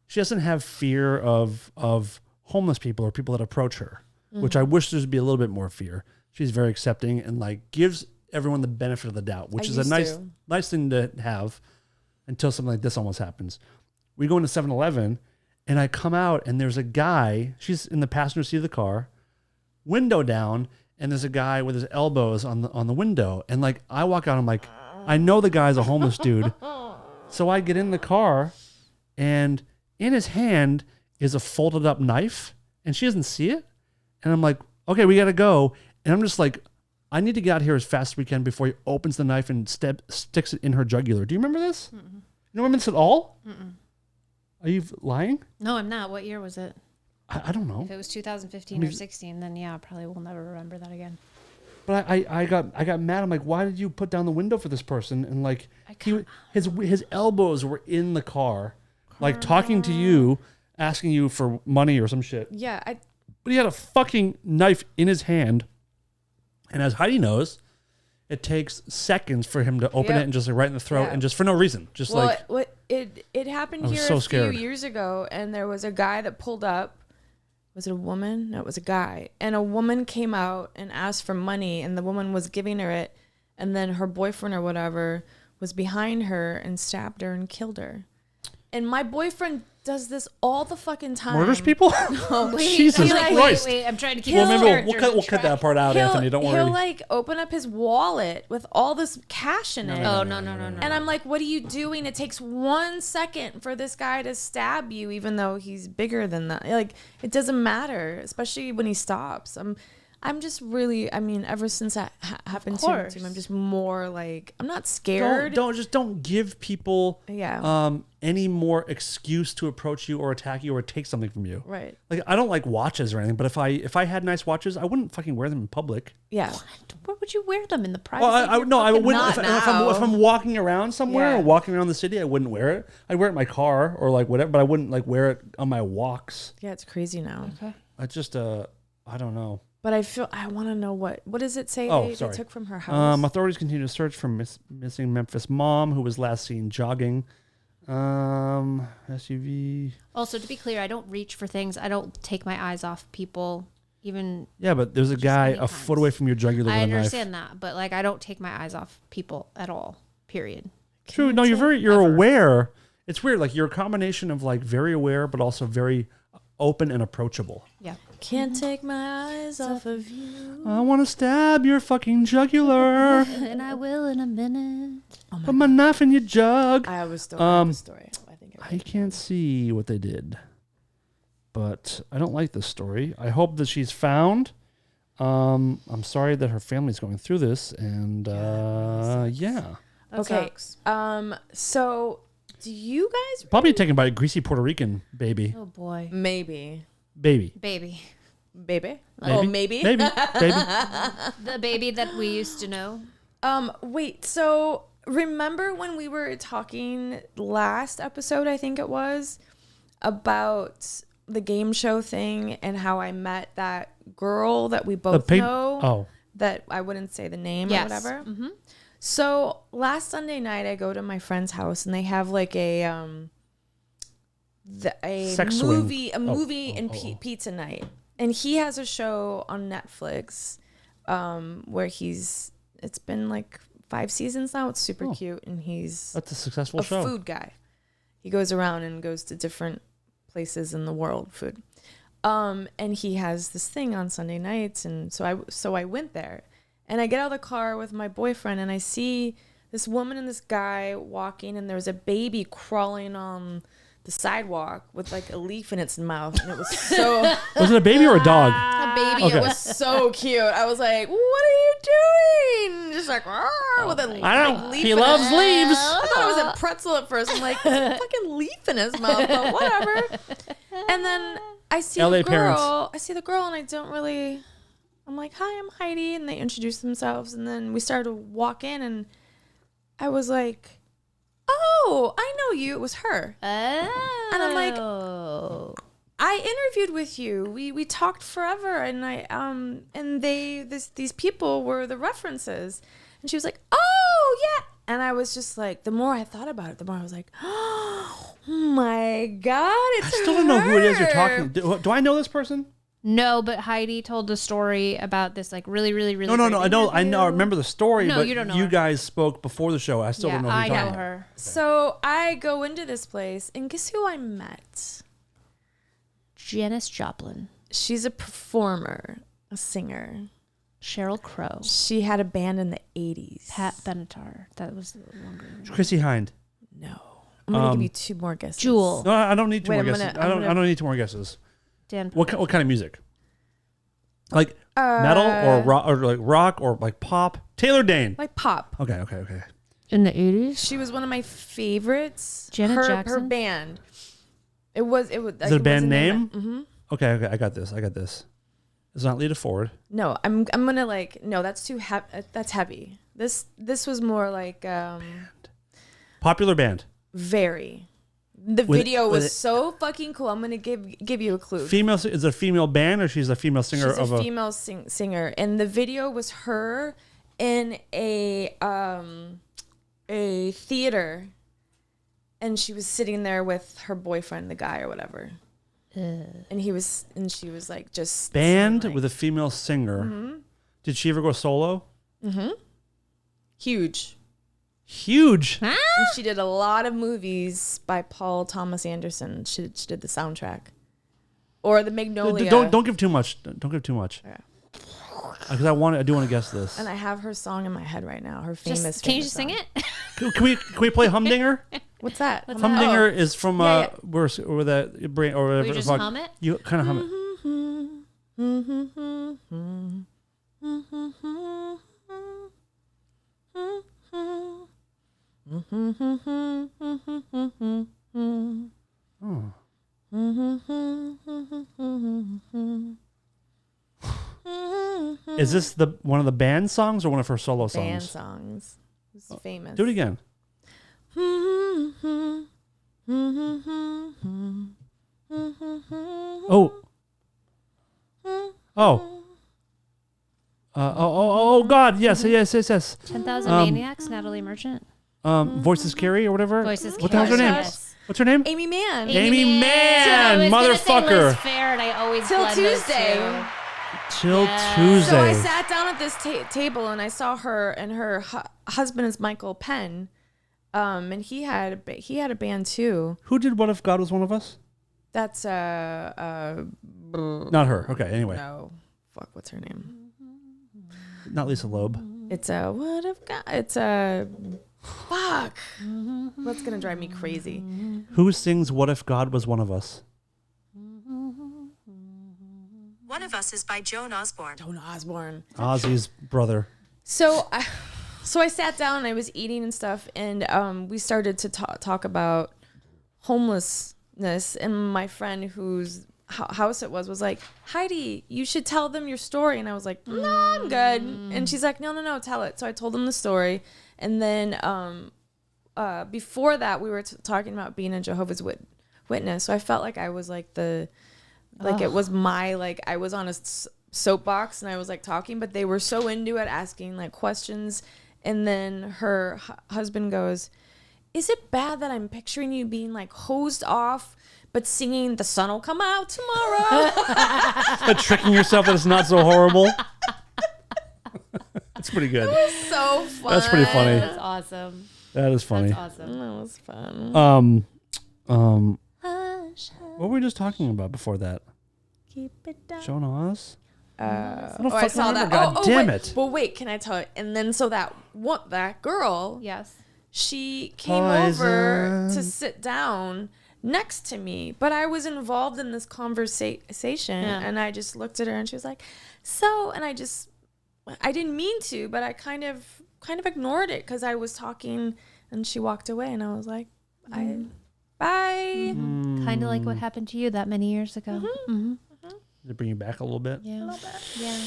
she doesn't have fear of homeless people or people that approach her, which I wish there'd be a little bit more fear. She's very accepting and like gives everyone the benefit of the doubt, which is a nice thing to have until something like this almost happens. We go into 7-Eleven and I come out and there's a guy, she's in the passenger seat of the car, window down, and there's a guy with his elbows on the window. And like, I walk out, I'm like, I know the guy's a homeless dude. So I get in the car, and in his hand is a folded up knife, and she doesn't see it. And I'm like, okay, we got to go. And I'm just like, I need to get out here as fast as we can before he opens the knife and sticks it in her jugular. Do you remember this? Mm-mm. You don't remember this at all? Mm-mm. Are you lying? No, I'm not. What year was it? I don't know. If it was 2015 or 16, then yeah, I probably will never remember that again. But I got mad. I'm like, why did you put down the window for this person? And like, his elbows were in the car, like talking to you, asking you for money or some shit. Yeah. But he had a fucking knife in his hand. And as Heidi knows, it takes seconds for him to open it and just like right in the throat and just for no reason. Just it happened here so a scared. few years ago, and there was a guy that pulled up. Was it a woman? No, it was a guy. And a woman came out and asked for money, and the woman was giving her it, and then her boyfriend or whatever was behind her and stabbed her and killed her. And my boyfriend does this all the fucking time. Murders people? Oh, wait. Jesus Christ. Wait, I'm trying to keep Well, maybe we'll cut that part out, Anthony. Don't worry. He'll like open up his wallet with all this cash in it. No. And I'm like, what are you doing? It takes 1 second for this guy to stab you, even though he's bigger than that. Like, it doesn't matter, especially when he stops. I'm just really, I mean, ever since that happened to him, I'm just more like, I'm not scared. Don't give people Yeah. Any more excuse to approach you or attack you or take something from you. Right. Like, I don't like watches or anything, but if I had nice watches, I wouldn't fucking wear them in public. Yeah. Where would you wear them in the privacy? Well, I wouldn't. Not If I'm walking around somewhere or Yeah. walking around the city, I wouldn't wear it. I'd wear it in my car or like whatever, but I wouldn't like wear it on my walks. Yeah, it's crazy now. Okay. I just I don't know. But I want to know what does it say they took from her house? Authorities continue to search for missing Memphis mom who was last seen jogging. SUV. Also, to be clear, I don't reach for things. I don't take my eyes off people, even. Yeah, but there's a guy a foot away from your jugular with a knife. I understand that, but like, I don't take my eyes off people at all. Period. True. No, you're aware. It's weird. Like, you're a combination of like very aware, but also very open and approachable. Yeah. Can't take my eyes off of you. I want to stab your fucking jugular. And I will in a minute. Put my knife in your jug. I have a story. I can't see what they did, but I don't like this story. I hope that she's found. I'm sorry that her family's going through this, and yeah. Okay. So do you guys Probably taken by a greasy Puerto Rican baby. Oh boy. maybe Baby. Oh, maybe. Baby. The baby that we used to know. Wait, so remember when we were talking last episode, I think it was, about the game show thing and how I met that girl that we both know? Oh. That I wouldn't say the name or Yes. whatever. Mm-hmm. So last Sunday night, I go to my friend's house and they have like a Sex movie, swing. pizza night, and he has a show on Netflix, where it's been like 5 seasons now. It's super cute, and That's a successful a show. food guy. He goes around and goes to different places in the world, food. And he has this thing on Sunday nights, and so I went there, and I get out of the car with my boyfriend, and I see this woman and this guy walking, and there's a baby crawling on the sidewalk with like a leaf in its mouth, and it was so Was it a baby or a dog? a baby. Okay. It was so cute. I was like, "What are you doing?" Just like with a leaf. He in loves it. leaves. I thought it was a pretzel at first. I'm like, "There's a fucking leaf in his mouth," but whatever. And then I see LA the girl. parents. I see the girl, and I don't really. I'm like, "Hi, I'm Heidi," and they introduce themselves, and then we started to walk in, and I was like, "Oh, I know you." It was her. Oh. And I'm like, I interviewed with you. We talked forever, and these people were the references. And she was like, "Oh, yeah." And I was just like, the more I thought about it, the more I was like, "Oh my God, it's I still don't know who it is you're her." talking. Do I know this person? No, but Heidi told a story about this like really, really, really. No. great I know. I interview. remember the story. No, but you don't know You her. guys spoke before the show. I still Yeah, don't know who I you're talking know about. her. So I go into this place, and guess who I met? Janis Joplin. She's a performer. A singer. Cheryl Crow. She had a band in the 80s. Pat Benatar. That was longer. Chrissy Hind. No. I'm going to give you 2 more guesses. Jewel. No, I don't need 2 Wait, more I'm guesses. gonna- I don't need 2 more guesses. Dan. What kind of music? Like metal or rock or like pop? Taylor Dane. Like pop. Okay. In the 80s? She was one of my favorites. Janet her Jackson? band. It was. Is it a band name? Mm-hmm. Okay. I got this. It's not Lita Ford. No, I'm gonna no. That's too that's heavy. This was more like Popular band. very. The video was so fucking cool. I'm gonna give you a clue. Female is it a female band or she's a female singer She's of a female singer, and the video was her in a theater, and she was sitting there with her boyfriend, the guy or whatever, and she was like just band singing, like, with a female singer. Mm-hmm. Did she ever go solo? Mm-hmm. Huge. Huh? And she did a lot of movies by Paul Thomas Anderson. She did the soundtrack, or the Magnolia. Don't give too much. Don't give too much. Because I do want to guess this. And I have her song in my head right now. Her famous. Can you famous just sing song. it? Can we play Humdinger? What's that? Humdinger is from Yeah. where the brain or whatever. you just fuck. hum it? You kind of hum it. Is this one of the band songs or one of her solo songs? Band songs. It's famous. Do it again. Oh God! Yes. 10,000 Maniacs, Natalie Merchant. Voices Carry or whatever. Voices What the hell's her Carry, name? yes. What's her name? Amy Mann. Amy Mann, So I was gonna say motherfucker. Liz Fair, and I always Till blend those Tuesday. two. Till Yeah. Tuesday. So I sat down at this table and I saw her, and her husband is Michael Penn, and he had a band too. Who did What If God Was One of Us? That's Not her. Okay. Anyway, no, fuck, what's her name? not Lisa Loeb. It's a what if God? It's a fuck. What's gonna drive me crazy? Who sings What If God Was One of Us? One of Us is by Joan Osborne. Joan Osborne. Ozzy's brother. So I sat down and I was eating and stuff, and we started to talk about homelessness, and my friend whose house it was like, Heidi, you should tell them your story. And I was like, no, I'm good. And she's like, no, tell it. So I told them the story, and then before that we were talking about being a Jehovah's Witness. So I felt like I was like it was my, like, I was on a soapbox and I was like talking, but they were so into it, asking like questions. And then her husband goes, is it bad that I'm picturing you being like hosed off but singing "The Sun Will Come Out Tomorrow"? But tricking yourself that it's not so horrible. That's pretty good. So fun. That's pretty funny. That's awesome. That is funny. That's awesome. That was fun. What were we just talking about before that? Keep it down. Sean Oz? I fucking saw that. remember. God damn wait. it. Well, wait, can I tell you? And then so that girl, Yes. she came over to sit down next to me, but I was involved in this conversation, and I just looked at her and she was like, so, and I didn't mean to, but I kind of ignored it because I was talking, and she walked away, and I was like, bye. Kind of like what happened to you that many years ago. Mm-hmm. Did it bring you back a little bit? Yeah. Yeah.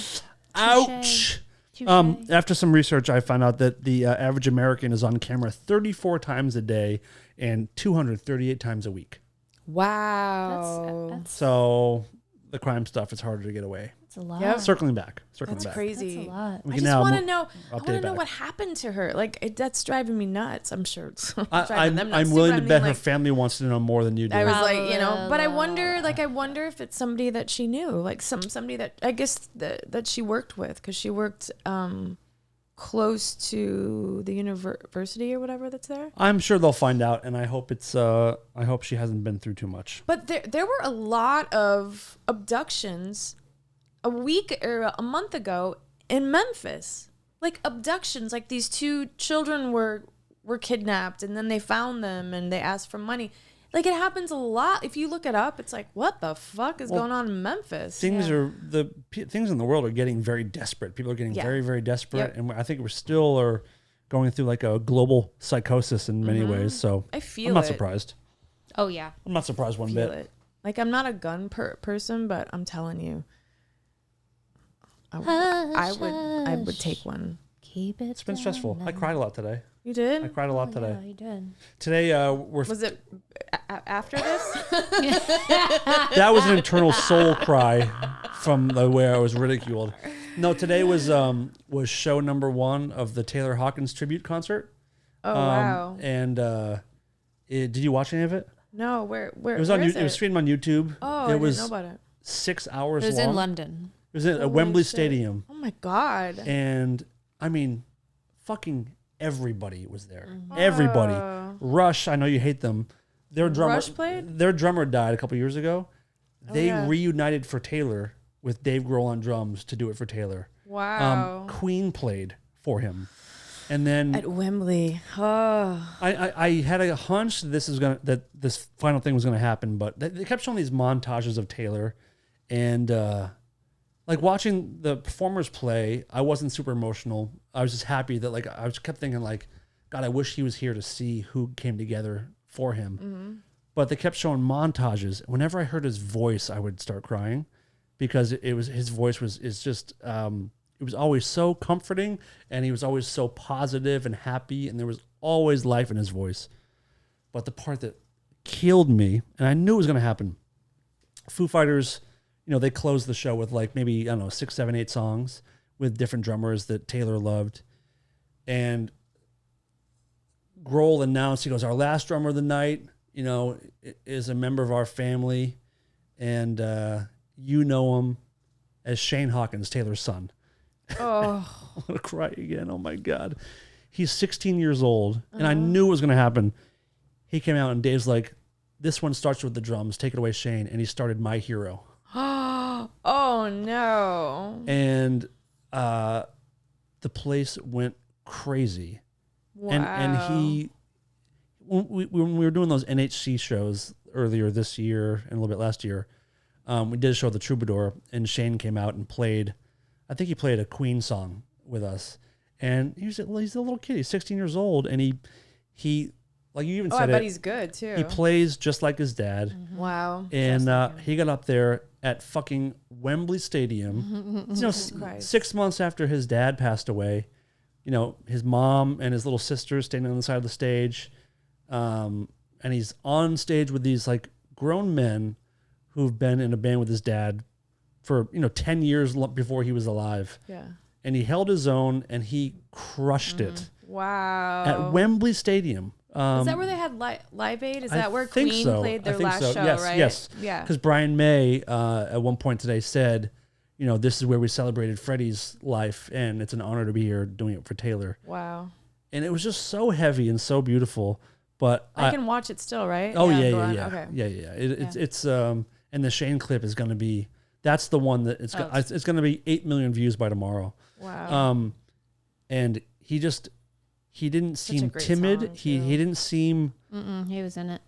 Ouch. Touché. After some research, I found out that the average American is on camera 34 times a day and 238 times a week. Wow. That's So the crime stuff is harder to get away. a lot. Yep. Circling back. That's crazy. That's a lot. We I can just now want to know. I update want to know back. what happened to her. Like that's driving me nuts. I'm sure. It's driving I'm them nuts too, willing but to I bet mean, her like, family wants to know more than you do. I was like, but I wonder if it's somebody that she knew, like somebody that I guess that she worked with, because she worked close to the university or whatever that's there. I'm sure they'll find out, and I hope I hope she hasn't been through too much. But there were a lot of abductions a week or a month ago in Memphis. Like abductions, like these 2 children were kidnapped and then they found them and they asked for money. Like it happens a lot. If you look it up, it's like, what the fuck is going on in Memphis? Things things in the world are getting very desperate. People are getting very, very desperate, Yep. and I think we're still are going through like a global psychosis in many ways. So I feel I'm not it. surprised. Oh yeah. I'm not surprised one Feel bit. it. Like I'm not a gun person, but I'm telling you, I would take one. Keep it. It's been stressful. I cried a lot today. You did? I cried a lot today. Yeah, you did. Today, Was it after this? that was an internal soul cry from the way I was ridiculed. No, today was show number 1 of the Taylor Hawkins Tribute concert. Oh wow! And did you watch any of it? No, where It was on. where is It was streamed on YouTube. Oh, it I was didn't know about it. 6 hours It was long. in London. It was at Holy Wembley shit. Stadium, Oh my god! and I mean, fucking everybody was there. Everybody. Rush. I know you hate them. Their drummer. Rush played? Their drummer died a couple years ago. They yeah. reunited for Taylor with Dave Grohl on drums to do it for Taylor. Wow. Queen played for him, and then At Wembley. Oh. I had a hunch that this final thing was gonna happen, but they kept showing these montages of Taylor, and like watching the performers play, I wasn't super emotional. I was just happy that like I just kept thinking like, God, I wish he was here to see who came together for him. Mm-hmm. But they kept showing montages. Whenever I heard his voice, I would start crying because his voice was it was always so comforting, and he was always so positive and happy, and there was always life in his voice. But the part that killed me, and I knew it was going to happen, Foo Fighters, they closed the show with like maybe, I don't know, 6, 7, 8 songs with different drummers that Taylor loved. And Grohl announced, he goes, our last drummer of the night, is a member of our family, and you know him as Shane Hawkins, Taylor's son. Oh. I'm going to cry again. Oh, my God. He's 16 years old, and I knew it was going to happen. He came out, and Dave's like, this one starts with the drums. Take it away, Shane. And he started My Hero. Oh, no. And the place went crazy. Wow. And he, when we were doing those NHC shows earlier this year and a little bit last year, we did a show at the Troubadour, and Shane came out and played, I think he played a Queen song with us. And he's a little kid. He's 16 years old, and he like you even said, I bet he's good too. he plays just like his dad. Mm-hmm. Wow. And he got up there at fucking Wembley Stadium. 6 months after his dad passed away. His mom and his little sister standing on the side of the stage, and he's on stage with these like grown men who've been in a band with his dad for 10 years before he was alive. Yeah. And he held his own, and he crushed it Wow. at Wembley Stadium. Is that where they had Live Aid? Is that where think Queen so. played their I think last so. show, Yes, right? yes. Yeah. Because Brian May at one point today said, this is where we celebrated Freddie's life, and it's an honor to be here doing it for Taylor. Wow. And it was just so heavy and so beautiful. But I can watch it still, right? Oh go yeah. on. Okay. Yeah. It's and the Shane clip is going to be, that's the one that it's going to be 8 million views by tomorrow. Wow. And he didn't Such a seem great timid. song, He too. didn't seem He was in it.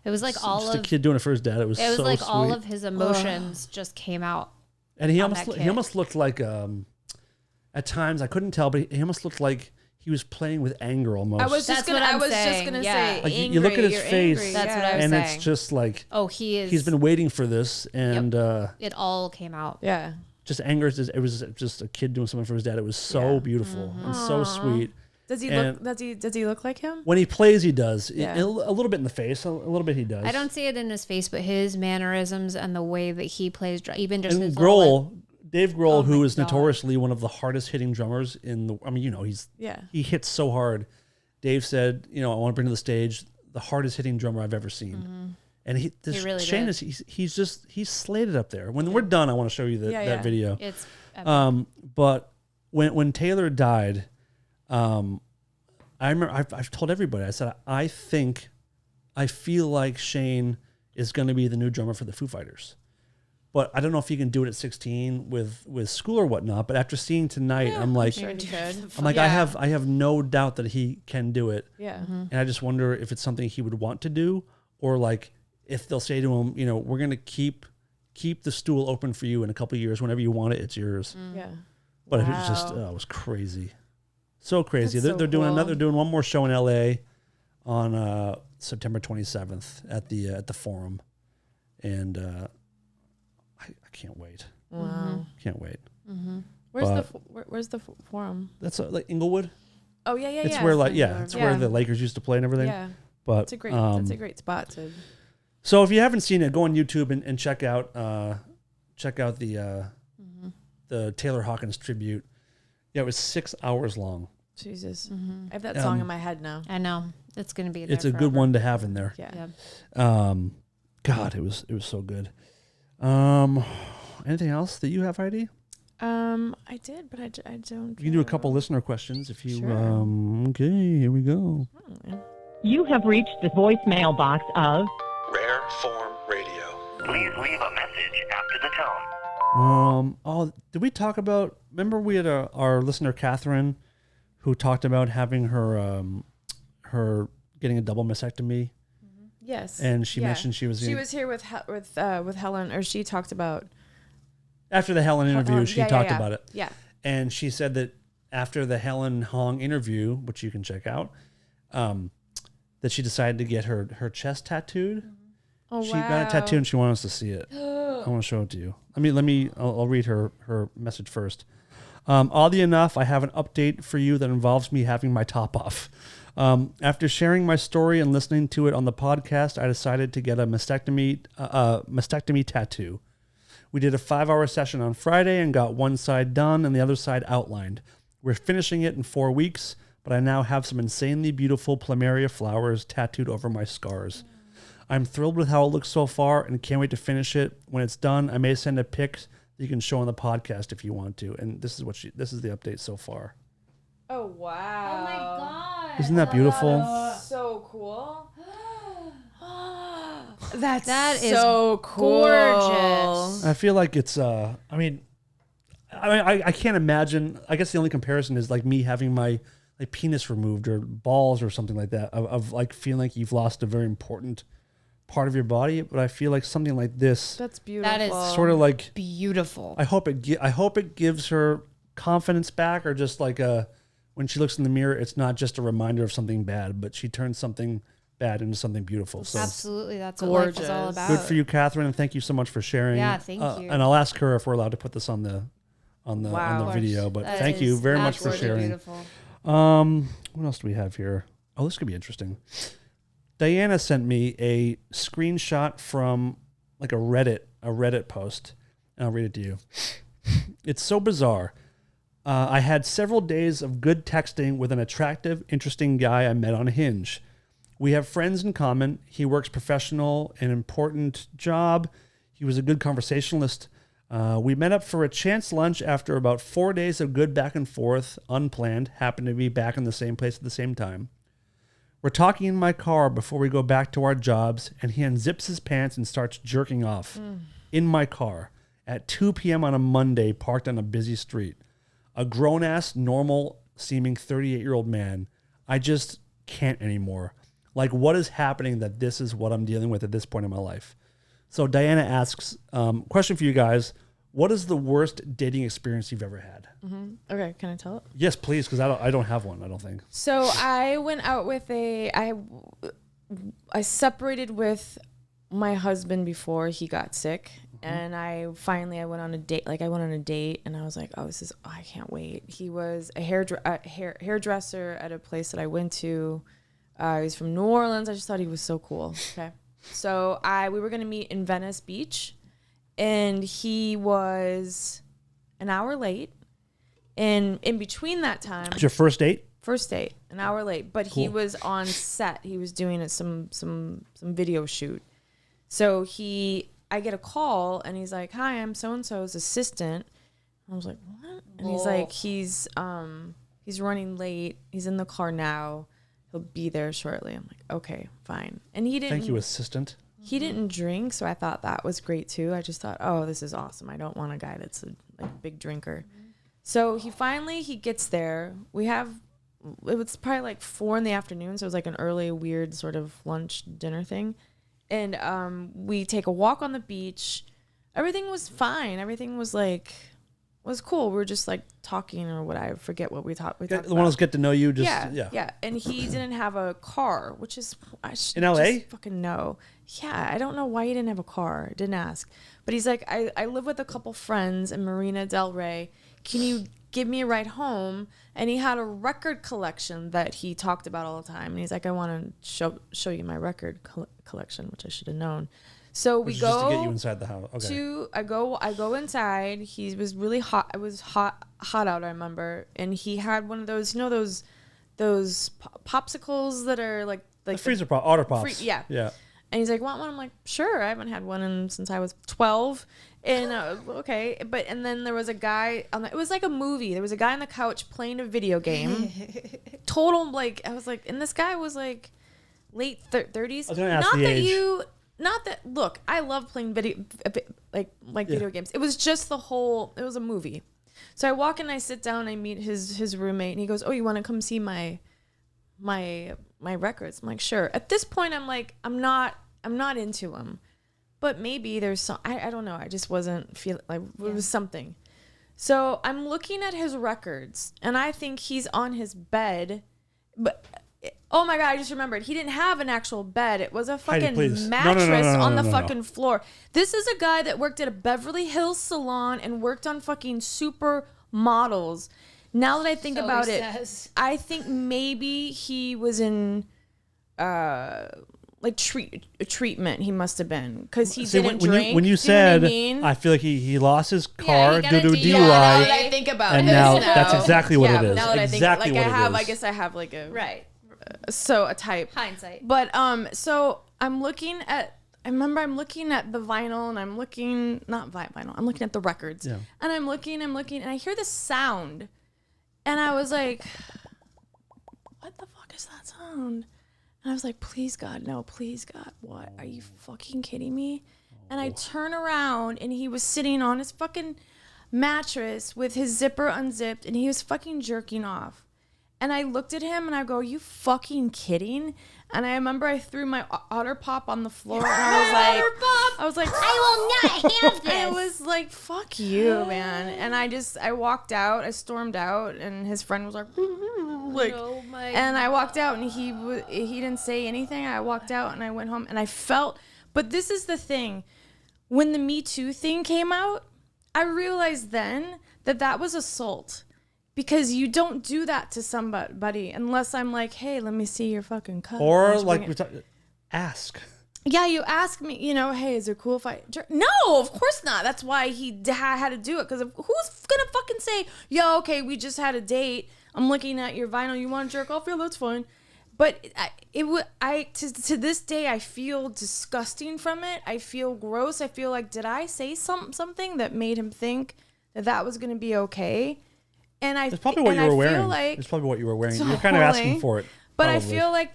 It was like all just of a kid doing it for his dad. It was so like sweet. all of his emotions just came out. And he on almost that he kid. almost looked like at times I couldn't tell, but he almost looked like he was playing with anger almost. I was just That's what I'm just saying, gonna yeah. say, Like, angry. you look at his You're face, angry, That's what I was and saying. it's just like Oh, he is. he's been waiting for this, and It all came out. Yeah. just anger. It was just a kid doing something for his dad. It was so Yeah. beautiful and so sweet. Does he And- look? Does he look like him? When he plays, he does. Yeah. A little bit in the face, a little bit he does. I don't see it in his face, but his mannerisms and the way that he plays, even just And his Dave Grohl, Oh who my is God. notoriously one of the hardest hitting drummers in the. I mean, Yeah. he hits so hard. Dave said, I want to bring to the stage the hardest hitting drummer I've ever seen. And he really Shane did. is he's slated up there. When we're done, I want to show you that video. It's But when Taylor died, I remember I've told everybody, I said I feel like Shane is going to be the new drummer for the Foo Fighters, But I don't know if he can do it at 16 with school or whatnot. But after seeing tonight, I'm like, Sure he could. I'm like, I have no doubt that he can do it. Yeah. And I just wonder if it's something he would want to do, or like if they'll say to him, you know, we're gonna keep the stool open for you in a couple of years. Whenever you want it, it's yours. Yeah. But it was just it was crazy, so crazy. That's They're so doing cool. they're doing one more show in L.A. on September 27th at the Forum, and I can't wait. Wow. Can't wait. Where's the forum? That's like Inglewood. Oh yeah. It's where it's where the Lakers used to play and everything. Yeah. But That's a great spot to. So if you haven't seen it, go on YouTube and check out the Taylor Hawkins tribute. Yeah, it was 6 hours long. Jesus. I have that song in my head now. I know. It's going to be there It's a good forever. one to have in there. Yeah. God, it was so good. Anything else that you have, Heidi? I did, but I don't. You can do a couple listener questions if you. Sure. Okay, here we go. You have reached the voicemail box of Rare Form Radio. Please leave a message after the tone. Did we talk about? Remember, we had our listener Catherine, who talked about having her getting a double mastectomy. Yes. And she mentioned she was here with Helen, or she talked about after the Helen interview. She talked about it. Yeah. And she said that after the Helen Hong interview, which you can check out, that she decided to get her chest tattooed. Oh, she got a tattoo and she wanted us to see it. I want to show it to you. I'll read her message first. Oddly enough, I have an update for you that involves me having my top off. After sharing my story and listening to it on the podcast, I decided to get a mastectomy tattoo. We did a 5-hour session on Friday and got one side done and the other side outlined. We're finishing it in 4 weeks, but I now have some insanely beautiful plumeria flowers tattooed over my scars. I'm thrilled with how it looks so far and can't wait to finish it. When it's done, I may send a pic that you can show on the podcast if you want to. And this is the update so far. Oh wow! Oh my god! Isn't that beautiful? So cool. That is so cool. gorgeous. I feel like it's I can't imagine. I guess the only comparison is like me having my like penis removed or balls or something like that of like feeling like you've lost a very important part of your body. But I feel like something like this, That's beautiful. That is sort of like, beautiful. I hope it gives her confidence back, or just like when she looks in the mirror, it's not just a reminder of something bad, but she turns something bad into something beautiful. So Absolutely, that's what life is all about. good for you, Catherine, and thank you so much for sharing. Yeah, thank you. And I'll ask her if we're allowed to put this on the video. But That thank you is very much for absolutely sharing. Beautiful. What else do we have here? Oh, this could be interesting. Diana sent me a screenshot from like a Reddit post, and I'll read it to you. It's so bizarre. I had several days of good texting with an attractive, interesting guy I met on Hinge. We have friends in common. He works professional, an important job. He was a good conversationalist. We met up for a chance lunch after about 4 days of good back and forth, unplanned, happened to be back in the same place at the same time. We're talking in my car before we go back to our jobs, and he unzips his pants and starts jerking off in my car at 2 p.m. on a Monday, parked on a busy street. A grown-ass, normal-seeming 38-year-old man. I just can't anymore. Like, what is happening that this is what I'm dealing with at this point in my life? So Diana asks, question for you guys. What is the worst dating experience you've ever had? Okay, can I tell it? Yes, please, because I don't have one, I don't think. So I went out with I separated with my husband before he got sick. And I went on a date. Like I went on a date, and I was like, "Oh, I can't wait." He was a hairdresser at a place that I went to. He was from New Orleans. I just thought he was so cool. Okay, so we were gonna meet in Venice Beach, and he was an hour late. And in between that time, It's your first date? First date, an hour late, but he was on set. He was doing some video shoot. So I get a call, and he's like, "Hi, I'm so and so's assistant." I was like, "What?" And he's like, "He's running late. He's in the car now. He'll be there shortly." I'm like, "Okay, fine." And he didn't. Thank you, assistant. He didn't drink, so I thought that was great too. I just thought, oh, this is awesome. I don't want a guy that's a big drinker. So he gets there. It was probably like 4 p.m, so it was like an early, weird sort of lunch dinner thing. And we take a walk on the beach. Everything was fine. Everything was cool. We were just like talking or what, I forget what we talked about. The one was get to know you. Yeah. And he didn't have a car, which is in LA. Just fucking know. Yeah, I don't know why he didn't have a car. Didn't ask, but he's like, I live with a couple friends in Marina Del Rey. Can you give me a ride home? And he had a record collection that he talked about all the time. And he's like, I want to show you my record collection, which I should have known. So we go just to get you inside the house. Okay. I go inside. He was really hot. It was hot out, I remember. And he had one of those, those popsicles that are like the freezer pop, otter pops. Yeah. And he's like, want one? I'm like, sure. I haven't had one since I was 12. And okay. And then there was a guy it was like a movie. There was a guy on the couch playing a video game. Total, like, I was like, and this guy was like late 30s. I was gonna ask the age. Look, I love playing video games. It was just it was a movie. So I walk in, I sit down, I meet his roommate, and he goes, oh, you want to come see my records? I'm like, sure. At this point, I'm like, I'm not into him, but maybe there's some, I don't know. I just wasn't feeling like it was something. So I'm looking at his records, and I think he's on his bed, but oh my God, I just remembered. He didn't have an actual bed. It was a fucking mattress on the fucking floor. This is a guy that worked at a Beverly Hills salon and worked on fucking super models. Now that I think about it, I think maybe he was in treatment. He must have been, because he didn't drink. When you said, I feel like he lost his car due to DUI. Now that I think about and it, now that's exactly what it is. Now that exactly I think, what I guess I have like a right. So a type hindsight. But so I'm looking at. I remember I'm looking at the vinyl, and I'm looking not vinyl. I'm looking at the records, and I'm looking, and I hear this sound, and I was like, "What the fuck is that sound?" And I was like, "Please God, no! Please God, what? Are you fucking kidding me?" And I turn around, and he was sitting on his fucking mattress with his zipper unzipped, and he was fucking jerking off. And I looked at him and I go, you fucking kidding? And I remember I threw my otter pop on the floor, and I was like, I will not have this. I was like, fuck you, man. And I walked out, I stormed out, and his friend was like, oh my and I walked out, and he didn't say anything. I walked out and I went home, and I felt, but this is the thing. When the Me Too thing came out, I realized then that was assault. Because you don't do that to somebody unless I'm like, hey, let me see your fucking cup. Or like ask. Yeah, you ask me, hey, is it cool if I... No, of course not. That's why he had to do it. Because who's going to fucking say, yo, okay, we just had a date. I'm looking at your vinyl. You want to jerk off? Yeah, that's fine. But to this day, I feel disgusting from it. I feel gross. I feel like, did I say something that made him think that was going to be okay? And it's probably what you were wearing. It's probably what you were wearing. You're kind of asking for it. But probably. I feel like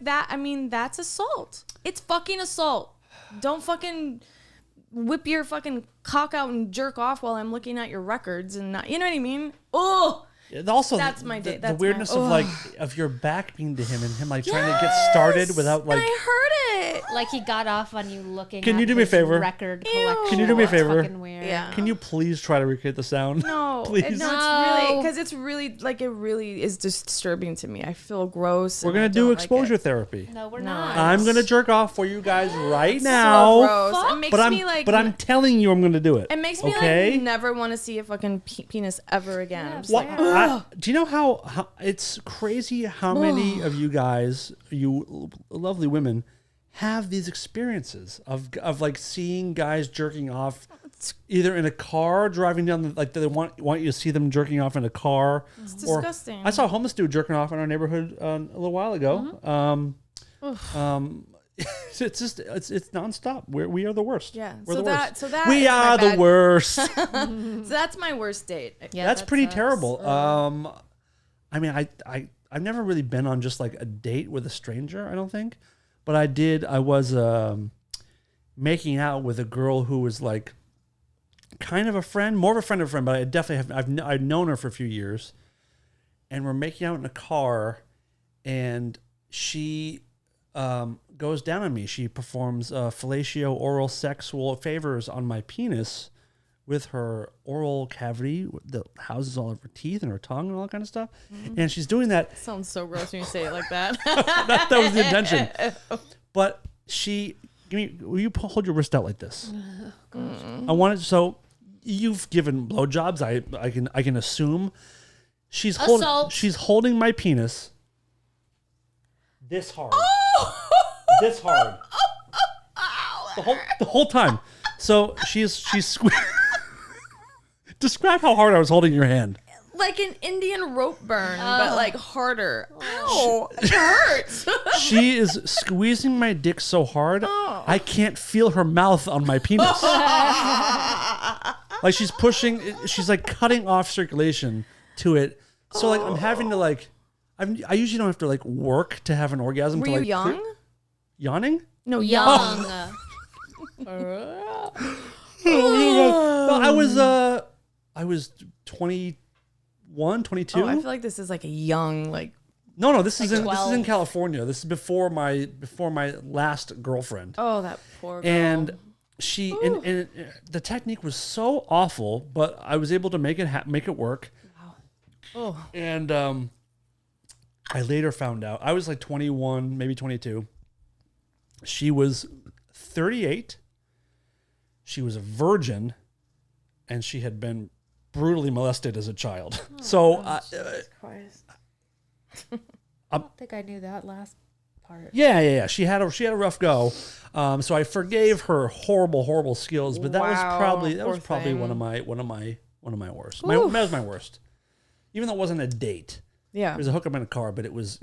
that's assault. It's fucking assault. Don't fucking whip your fucking cock out and jerk off while I'm looking at your records and not, you know what I mean? Oh, also that's my day. The weirdness of your back being to him and him trying to get started without and I heard it. Like he got off on you looking. Can you do me a favor? Record collection. Can you do me a favor? Weird. Yeah. Can you please try to recreate the sound? No, please. No, it's really because it's really like it really is disturbing to me. I feel gross. We're gonna do exposure therapy. No, we're not. I'm gonna jerk off for you guys right now. So gross. It makes me but I'm telling you, I'm gonna do it. It makes me like never want to see a fucking penis ever again. Yeah, do you know how it's crazy how many of you guys, you lovely women, have these experiences of like seeing guys jerking off either in a car driving down they want you to see them jerking off in a car. It's disgusting. I saw a homeless dude jerking off in our neighborhood a little while ago. It's nonstop. We are the worst. Yeah. We're the worst. So that we are the worst. So that's my worst date. Yeah, that's pretty terrible. I mean, I've never really been on just like a date with a stranger, I don't think. But I was making out with a girl who was like kind of a friend, more of a friend, but I definitely I've known her for a few years, and we're making out in a car, and she goes down on me. She performs fellatio oral sexual favors on my penis with her oral cavity that houses all of her teeth and her tongue and all that kind of stuff. And she's doing that. Sounds so gross when you say it like that. that was the intention. But will you hold your wrist out like this? I want it. So you've given blowjobs. I can assume she's holding my penis this hard. This hard. The whole time. So she's squeezing. Describe how hard I was holding your hand. Like an Indian rope burn, but like harder. Ow, it hurts. She is squeezing my dick so hard, I can't feel her mouth on my penis. Like she's pushing, she's like cutting off circulation to it. So like I'm having to like, I usually don't have to like work to have an orgasm. Were to, you like, young? Yawning? No, Young. No, I was 21, 22. Oh, I feel like this is like a young, like. No, this is in 12. California. This is before my last girlfriend. Oh, that poor girl. And she and the technique was so awful, but I was able to make it work. Wow. Oh. And I later found out I was like 21, maybe 22. She was 38. She was a virgin, and she had been brutally molested as a child. Jesus Christ. I don't think I knew that last part. Yeah. She had a rough go. So I forgave her horrible skills, but that was probably one of my worst. That was my worst. Even though it wasn't a date. Yeah. It was a hookup in a car, but it was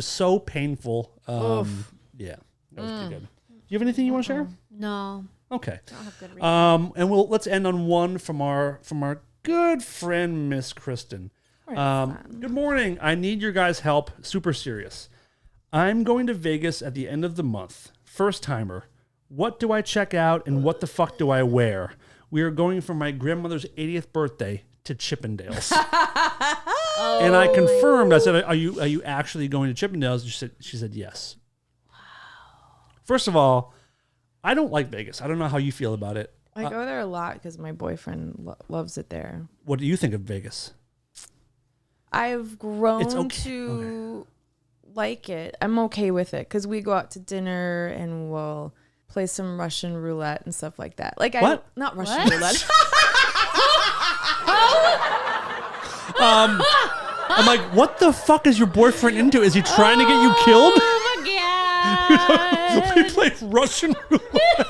so painful. Yeah. That was pretty good. Do you have anything you want to share? No. Okay. I don't have good reasons. And let's end on one from our good friend Miss Kristen. Good morning. I need your guys' help. Super serious. I'm going to Vegas at the end of the month. First timer. What do I check out and what the fuck do I wear? We are going for my grandmother's 80th birthday to Chippendales. And I confirmed. I said, "Are you actually going to Chippendales?" She said yes. Wow. First of all, I don't like Vegas. I don't know how you feel about it. I go there a lot because my boyfriend loves it there. What do you think of Vegas? I've grown to like it. I'm okay with it because we go out to dinner and we'll play some Russian roulette and stuff like that. Like not Russian roulette. I'm like, what the fuck is your boyfriend into? Is he trying to get you killed? Oh my God. We play Russian roulette.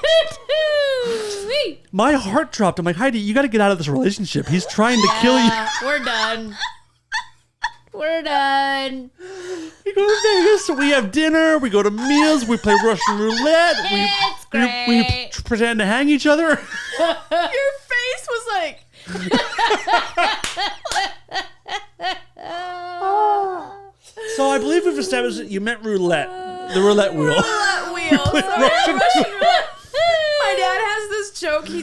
My heart dropped. I'm like, Heidi, you got to get out of this relationship. He's trying to kill you. We're done. We're done. We go to Vegas, we have dinner, we go to meals, we play Russian roulette. It's great. We pretend to hang each other. Your face was like. So I believe we've established that you meant roulette. The roulette wheel. Roulette wheel. Sorry, Russian roulette. My dad has this joke he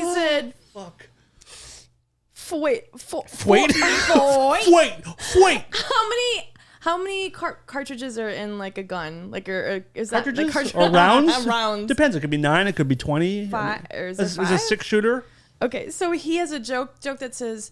said, Fuck. Wait. How many cartridges are in like a gun? Like, is that cartridges or rounds? Rounds. Depends. It could be 9. It could be 20. Five, or is it it 5? a 6-shooter? Okay, so he has a joke that says,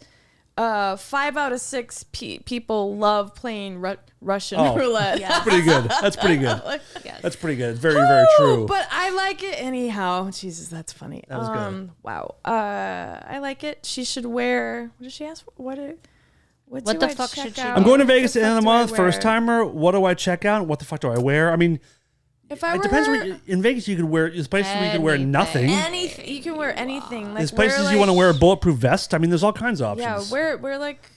5 out of 6 people love playing Russian roulette. Yeah. That's pretty good. That's pretty good. Yes. That's pretty good. It's very, very true. But I like it anyhow. Jesus, that's funny. That was good. Wow. I like it. She should wear. What did she ask for? What the fuck should she? I'm going to Vegas at the end of the month. First timer. What do I check out? What the fuck do I wear? I mean, if I it depends. In Vegas, you could wear. There's places where you can wear nothing. Anything. You can wear anything. Like, there's places you want to wear a bulletproof vest. I mean, there's all kinds of Yeah, options. wear like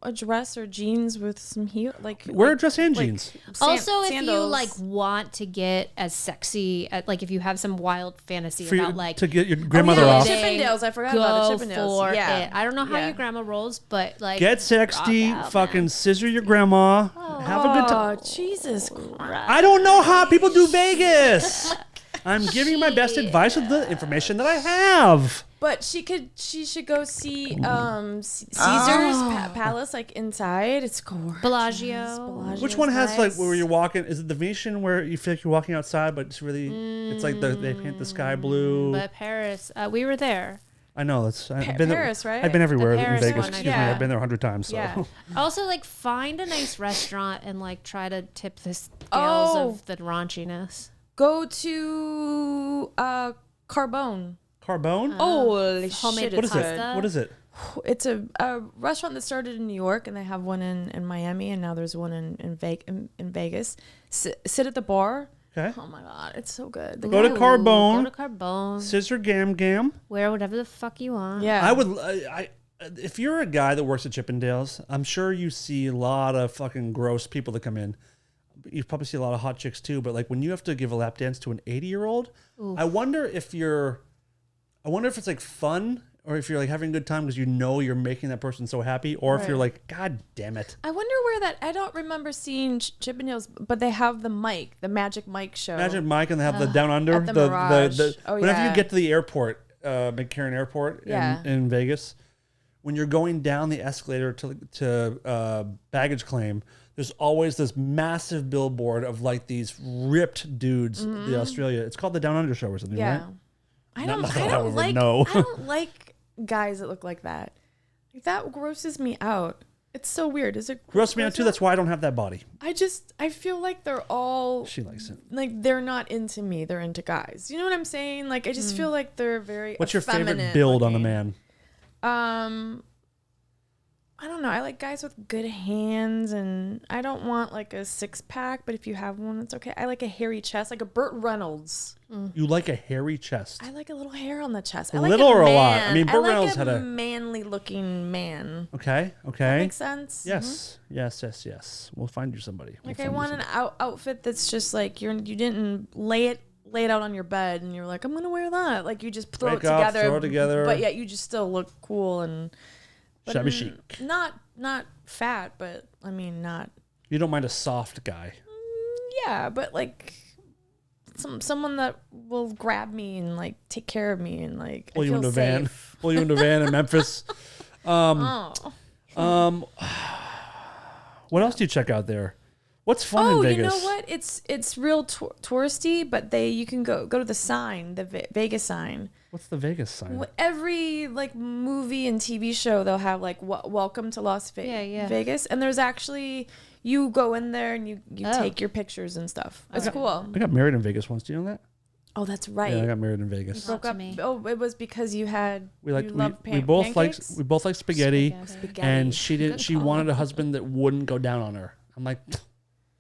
a dress or jeans with some heel. Wear a dress and jeans. Also, if sandals. you like want to get as sexy, like if you have some wild fantasy about like to get your grandmother off. Chippendales. I forgot about the Chippendales. For yeah. it. I don't know how your grandma rolls, but like Get sexy, fucking scissor your grandma, have a good time. Oh, Jesus Christ. I don't know how people do Vegas. I'm giving my best advice with the information that I have. But she should go see Caesar's Palace, like inside. It's gorgeous. Bellagio. Which one has nice. like where you're walking? Is it the Venetian where you feel like you're walking outside, but it's really it's like they paint the sky blue? But Paris, we were there. I know that's I've been Paris, there, right? I've been everywhere in Paris Vegas. one, Excuse me, yeah. I've been there 100 times. So. Yeah. Also, like, find a nice restaurant and like try to tip the scales of the raunchiness. Go to Carbone. Carbone? Holy homemade shit! What is It's it? good. What is it? It's a restaurant that started in New York, and they have one in Miami, and now there's one in Vegas. Sit at the bar. Okay. Oh my god, it's so good. Go to Carbone. Go to Carbone. Scissor Gam Gam. Wear whatever the fuck you want. Yeah, I would. If you're a guy that works at Chippendales, I'm sure you see a lot of fucking gross people that come in. You probably see a lot of hot chicks too. But like when you have to give a lap dance to an 80-year-old, I wonder if it's like fun or if you're like having a good time because you know you're making that person so happy, or if you're like, God damn it. I wonder where that. I don't remember seeing Chippendales, but they have the Magic Mike show. Magic Mike, and they have the Down Under. At the Mirage. Whenever Yeah. you get to the airport, McCarran Airport in Vegas, when you're going down the escalator to baggage claim, there's always this massive billboard of like these ripped dudes. The Australia. It's called the Down Under Show or something, Yeah. right? I Not that I don't would like. know. I don't like guys that look like that. Like, that grosses me out. It's so weird. Is it Gross me out too. That's why I don't have that body. I feel like they're all She likes it. like they're not into me. They're into guys. You know what I'm saying? Like I just feel like they're very. What's your favorite effeminate build on a looking. man? I don't know. I like guys with good hands, and I don't want like a 6-pack, but if you have one, it's okay. I like a hairy chest, like a Burt Reynolds. You like a hairy chest. I like a little hair on the chest. I A like little a or a man. lot? I mean, Burt I like Reynolds had a manly looking man. Okay. That makes sense. Yes. Yes. We'll find you somebody. Like I want an outfit that's just like you didn't lay it out on your bed and you're like, I'm gonna wear that. Like you just throw Wake it up, together, throw it together. but yet you just still look cool and Shabby chic. Not fat, but I mean not. You don't mind a soft guy. Yeah, but like someone that will grab me and like take care of me and like Pull I you feel into a safe. van. Pull you into a van in Memphis. What else do you check out there? What's fun in Vegas? You know what? It's real touristy, but you can go to the sign, the Vegas sign. What's the Vegas sign? Every like movie and TV show, they'll have like welcome to Las Vegas, and there's actually you go in there and you take your pictures and stuff. It's cool. I got married in Vegas once. Do you know that? Oh, that's right. Yeah, I got married in Vegas. Broke up. Oh, it was because you had We pancakes? both like spaghetti, Spaghetti. and she wanted a husband that wouldn't go down on her. I'm like,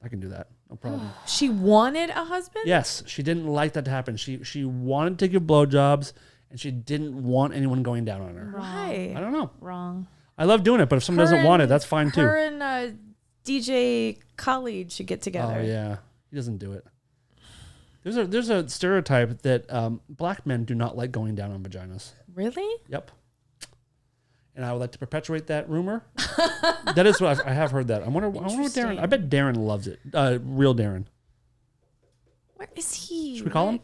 I can do that, no problem. She wanted a husband? Yes, she didn't like that to happen. She wanted to give blowjobs, and she didn't want anyone going down on her. Right. I don't know. Wrong. I love doing it, but if someone doesn't want it, that's fine too. Her and DJ Khalid should get together. Oh yeah, he doesn't do it. There's a stereotype that black men do not like going down on vaginas. Really? Yep. And I would like to perpetuate that rumor. That is what I have heard that. I wonder what Darren. I bet Darren loves it. Real Darren. Where is he? Should we call him?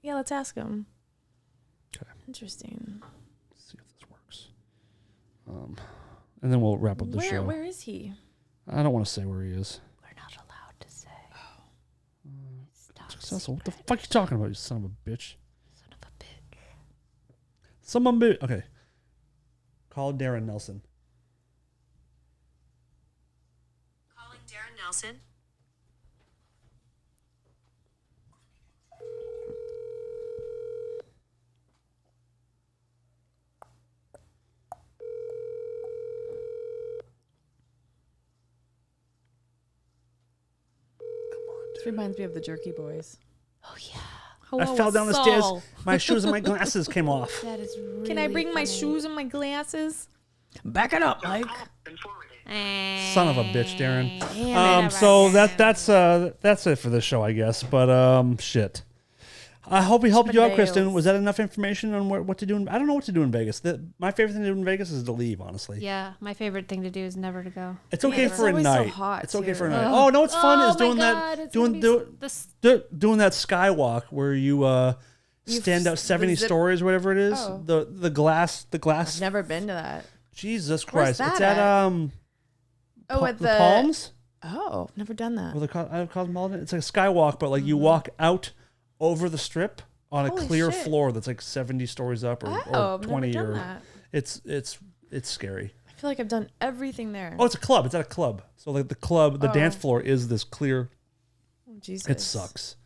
Yeah, let's ask him. Okay. Interesting. Let's see if this works. And then we'll wrap up the show. Where is he? I don't want to say where he is. We're not allowed to say. Successful. What the fuck are you talking about, you son of a bitch? Son of a bitch. Someone be okay. Call Darren Nelson. Calling Darren Nelson. This reminds me of the Jerky Boys. Oh yeah. I fell down the stairs. My shoes and my glasses came off. That is really Can I bring my shoes and my glasses? Back it up, Mike. Son of a bitch, Darren. Damn it. So that's it for this show, I guess. But shit. I hope we helped you out, Kristen. Bales. Was that enough information on what to do? I don't know what to do in Vegas. My favorite thing to do in Vegas is to leave, honestly. Yeah, my favorite thing to do is never to go. It's okay for a always night. so hot, it's okay too. for a night. Oh, no, it's fun is doing God, that it's doing that skywalk where you stand out 70 zip- stories, whatever it is. Oh. The glass. I've never been to that. Jesus Where's Christ! that It's at at the Palms Oh, never done that. or the Cosmopolitan. It's like a skywalk, but like you walk out over the strip on a Holy clear shit. floor that's like 70 stories up or I've 20 never done or that. it's scary. I feel like I've done everything there. Oh, it's a club. It's at a club. So like the club, the dance Oh. floor is this clear. Oh, Jesus. It sucks.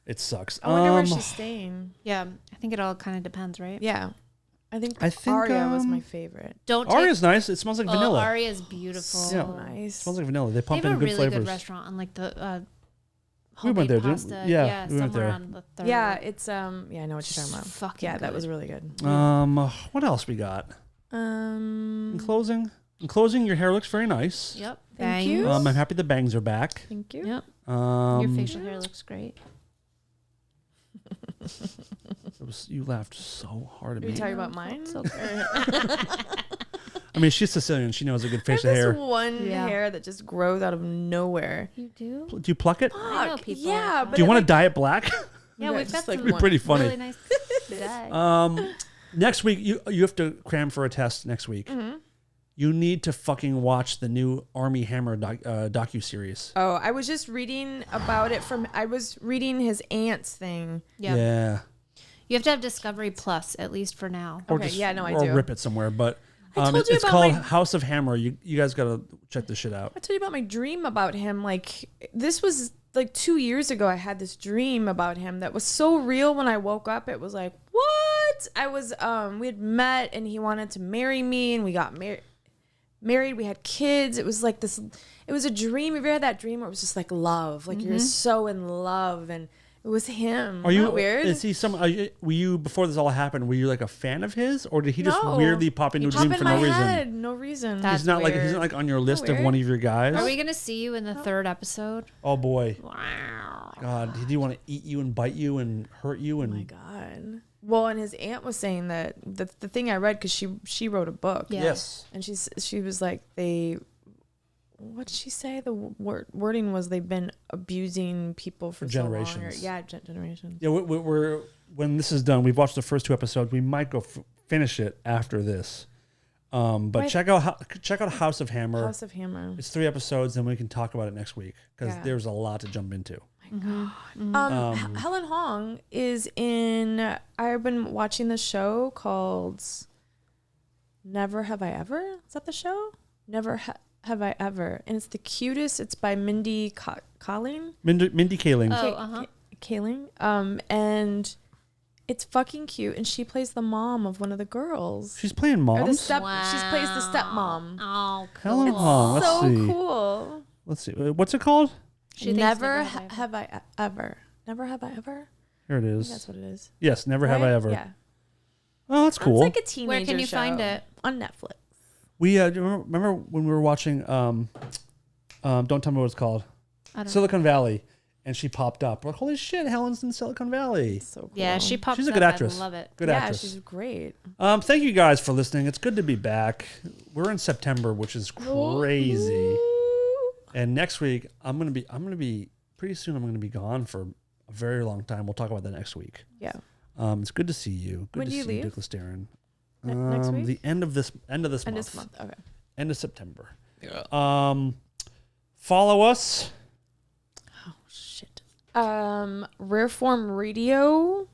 It sucks. I wonder where she's staying. Yeah, I think it all kind of depends, right? Yeah. I think think, Aria was my favorite. Don't Aria's nice. It smells like vanilla. Aria's beautiful. Yeah. Nice. It smells like vanilla. They They pump have in a good really flavors. good restaurant on like the We went homemade there, didn't we? pasta. Yeah, we went somewhere there. on the third. Yeah, it's yeah, I know what you're talking about. Fucking Yeah, that good. was really good. What else we got? In Um closing, your hair looks very nice. Yep. Thank you. Bangs. I'm happy the bangs are back. Thank you. Yep. Um, Your facial hair looks great. you laughed so hard at Are me. you talking about mine? I mean, she's Sicilian. She knows a good I have facial hair. this one hair that just grows out of nowhere. You do? Do you pluck it? I know people. Yeah, like but that. Do you want to like, dye it black? Yeah, Yeah, we've just got like some one. Pretty funny. really nice dye. Next week, you have to cram for a test next week. Mm-hmm. You need to fucking watch the new Army Hammer docu-series. Oh, I was just reading about it I was reading his aunt's thing. Yeah. Yeah. You have to have Discovery Plus, at least for now. Okay, yeah, no, I or do. rip it somewhere. But I told you it's about called my- House of Hammer. You guys got to check this shit out. I told you about my dream about him. Like, this was like 2 years ago. I had this dream about him that was so real. When I woke up, it was like, what? I was, we had met and he wanted to marry me and we got married. We had kids. It was like this, it was a dream. Have you ever had that dream where it was just like love? Like you're so in love and it was him. Are you Isn't that weird? Is he were you before this all happened? Were you like a fan of his, or did he just No. weirdly pop into a Pop dream in for my no head, reason? no reason. That's He's not weird. like on your list of weird? one of your guys. Are we going to see you in the third episode? Oh boy, Wow. God, did he want to eat you and bite you and hurt you? And Oh my God. Well, and his aunt was saying that the thing I read, because she wrote a book. Yeah. yes, And she was like, what did she say? The wording was they've been abusing people for so long, or- generations. yeah, generations. yeah. We're when this is done, we've watched the first 2 episodes. We might go finish it after this. But Right. check out House of Hammer. House of Hammer. It's 3 episodes, and we can talk about it next week because Yeah. there's a lot to jump into. Helen Hong is in. I've been watching the show called Never Have I Ever. Is that the show? Never Have I Ever, and it's the cutest. It's by Mindy Kaling. Mindy Kaling. Oh, Kaling. And it's fucking cute, and she plays the mom of one of the girls. She's playing Or the moms. step. She plays the stepmom. Oh, Helen cool. Hong. Let's So see. cool. Let's see. What's it called? She thinks Never Never have I ever. Never have I ever. Here it I is. think that's what it is. Yes, never have I Right? ever. Yeah. Oh, that's cool. It's like a teenager Where can you show find it? on Netflix. We do you remember when we were watching don't tell me what it's called. I don't know. Silicon Valley, and she popped up. We're like, holy shit, Helen's in Silicon Valley. So cool. Yeah, she pops She's a up. good actress. I love it. Good yeah, actress. she's great. Thank you guys for listening. It's good to be back. We're in September, which is crazy. And next week, I'm gonna be pretty soon. I'm gonna be gone for a very long time. We'll talk about that next week. Yeah. It's good to see you. Good When to do you see leave? Douglas Darren. Next week? The end of this And month. this month. Okay. End of September. Yeah. Follow us. Shit. Rare Form Radio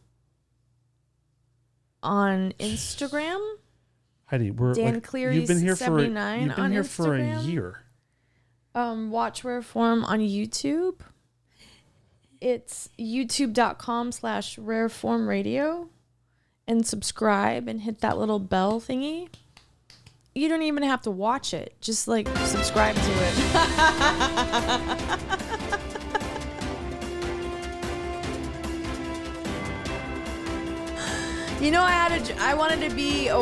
on Instagram. Heidi, Dan Cleary's you've been here 79 you've been on here for a Instagram. year. Watch Rare Form on YouTube. It's youtube.com/rareformradio, and subscribe and hit that little bell thingy. You don't even have to watch it. Just like subscribe to it. You know, I wanted to be a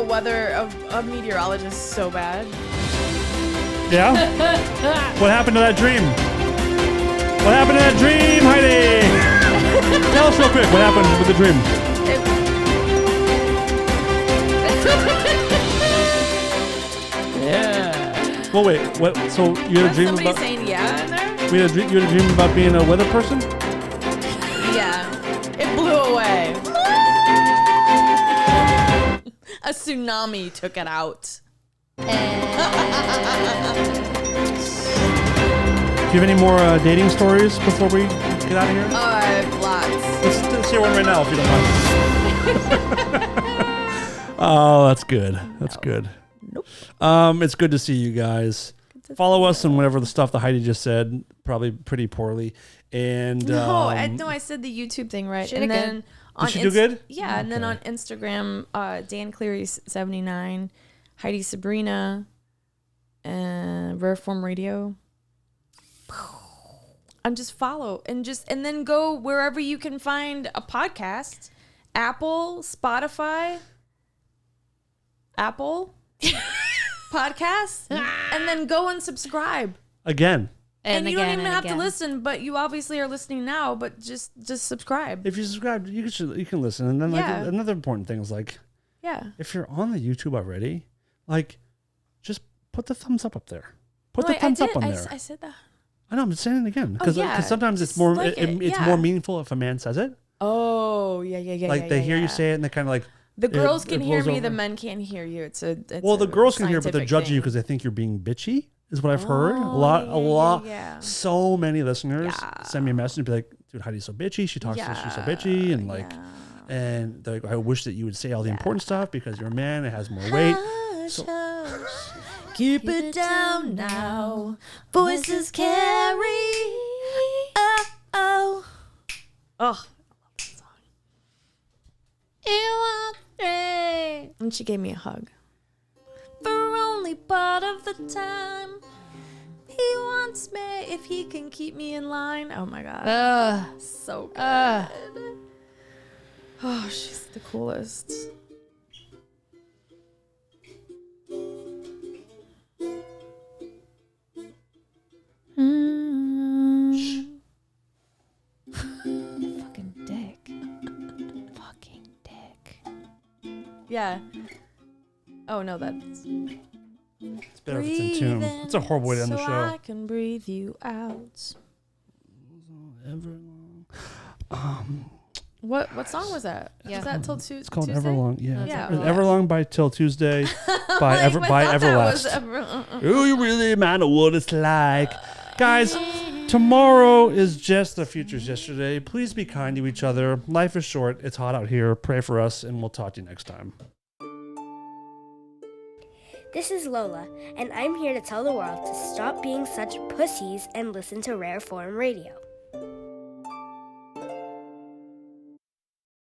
meteorologist so bad. Yeah? What happened to that dream? What happened to that dream, Heidi? Tell us real quick. What happened with the dream? Yeah. Well, wait. What? So you had a dream Somebody about? saying yeah in there? You had a dream about being a weather person? Yeah. It blew away. A tsunami took it out. Do you have any more dating stories before we get out of here? Oh, I have lots. Let's hear one right now, if you don't mind. Oh, that's good. That's good. Nope. It's good to see you guys. Follow us on whatever the stuff that Heidi just said, probably pretty poorly. And I said the YouTube thing right. Should've And then good. on Did she do good? Yeah, and then on Instagram, Dan Cleary's 79, Heidi Sabrina, and Rare Form Radio. And just follow and then go wherever you can find a podcast. Apple, Spotify, podcasts, and then go and subscribe. Again. And you don't even have to listen, but you obviously are listening now, but just subscribe. If you subscribe, you can listen. And then Yeah. another important thing is Yeah. if you're on the YouTube already, just put the thumbs up there. Put the thumbs up on there. I said that. I know, I'm saying it again because sometimes it's Just more like it's more meaningful if a man says it. Oh, yeah. Like they hear you say it and they kind of like The girls it can hear blows me, over. the men can't hear you. It's Well, the girls can hear, but they're scientific judging you thing. because they think you're being bitchy. Is what I've heard. A lot. yeah. So many listeners Yeah. send me a message and be like, "Dude, Heidi's so bitchy. She talks to she's so bitchy," and and they're like, "I wish that you would say all the important stuff because you're a man. It has more weight." So, Keep it down now. Voices carry. Oh. I love that song. And she gave me a hug. For only part of the time, he wants me if he can keep me in line. Oh my god. So good. Oh, she's the coolest. Fucking dick. Yeah. Oh no, that's it's better if it's in tune. It's a horrible way to end the so show. I can breathe you out. What song was that? Yeah. Was that till Tuesday? It's called Everlong. Yeah. Yeah. It's Everlong by Till Tuesday by Everlast. Oh, you really matter what it's like. Guys, tomorrow is just the future's yesterday. Please be kind to each other. Life is short. It's hot out here. Pray for us, and we'll talk to you next time. This is Lola, and I'm here to tell the world to stop being such pussies and listen to Rare Form Radio.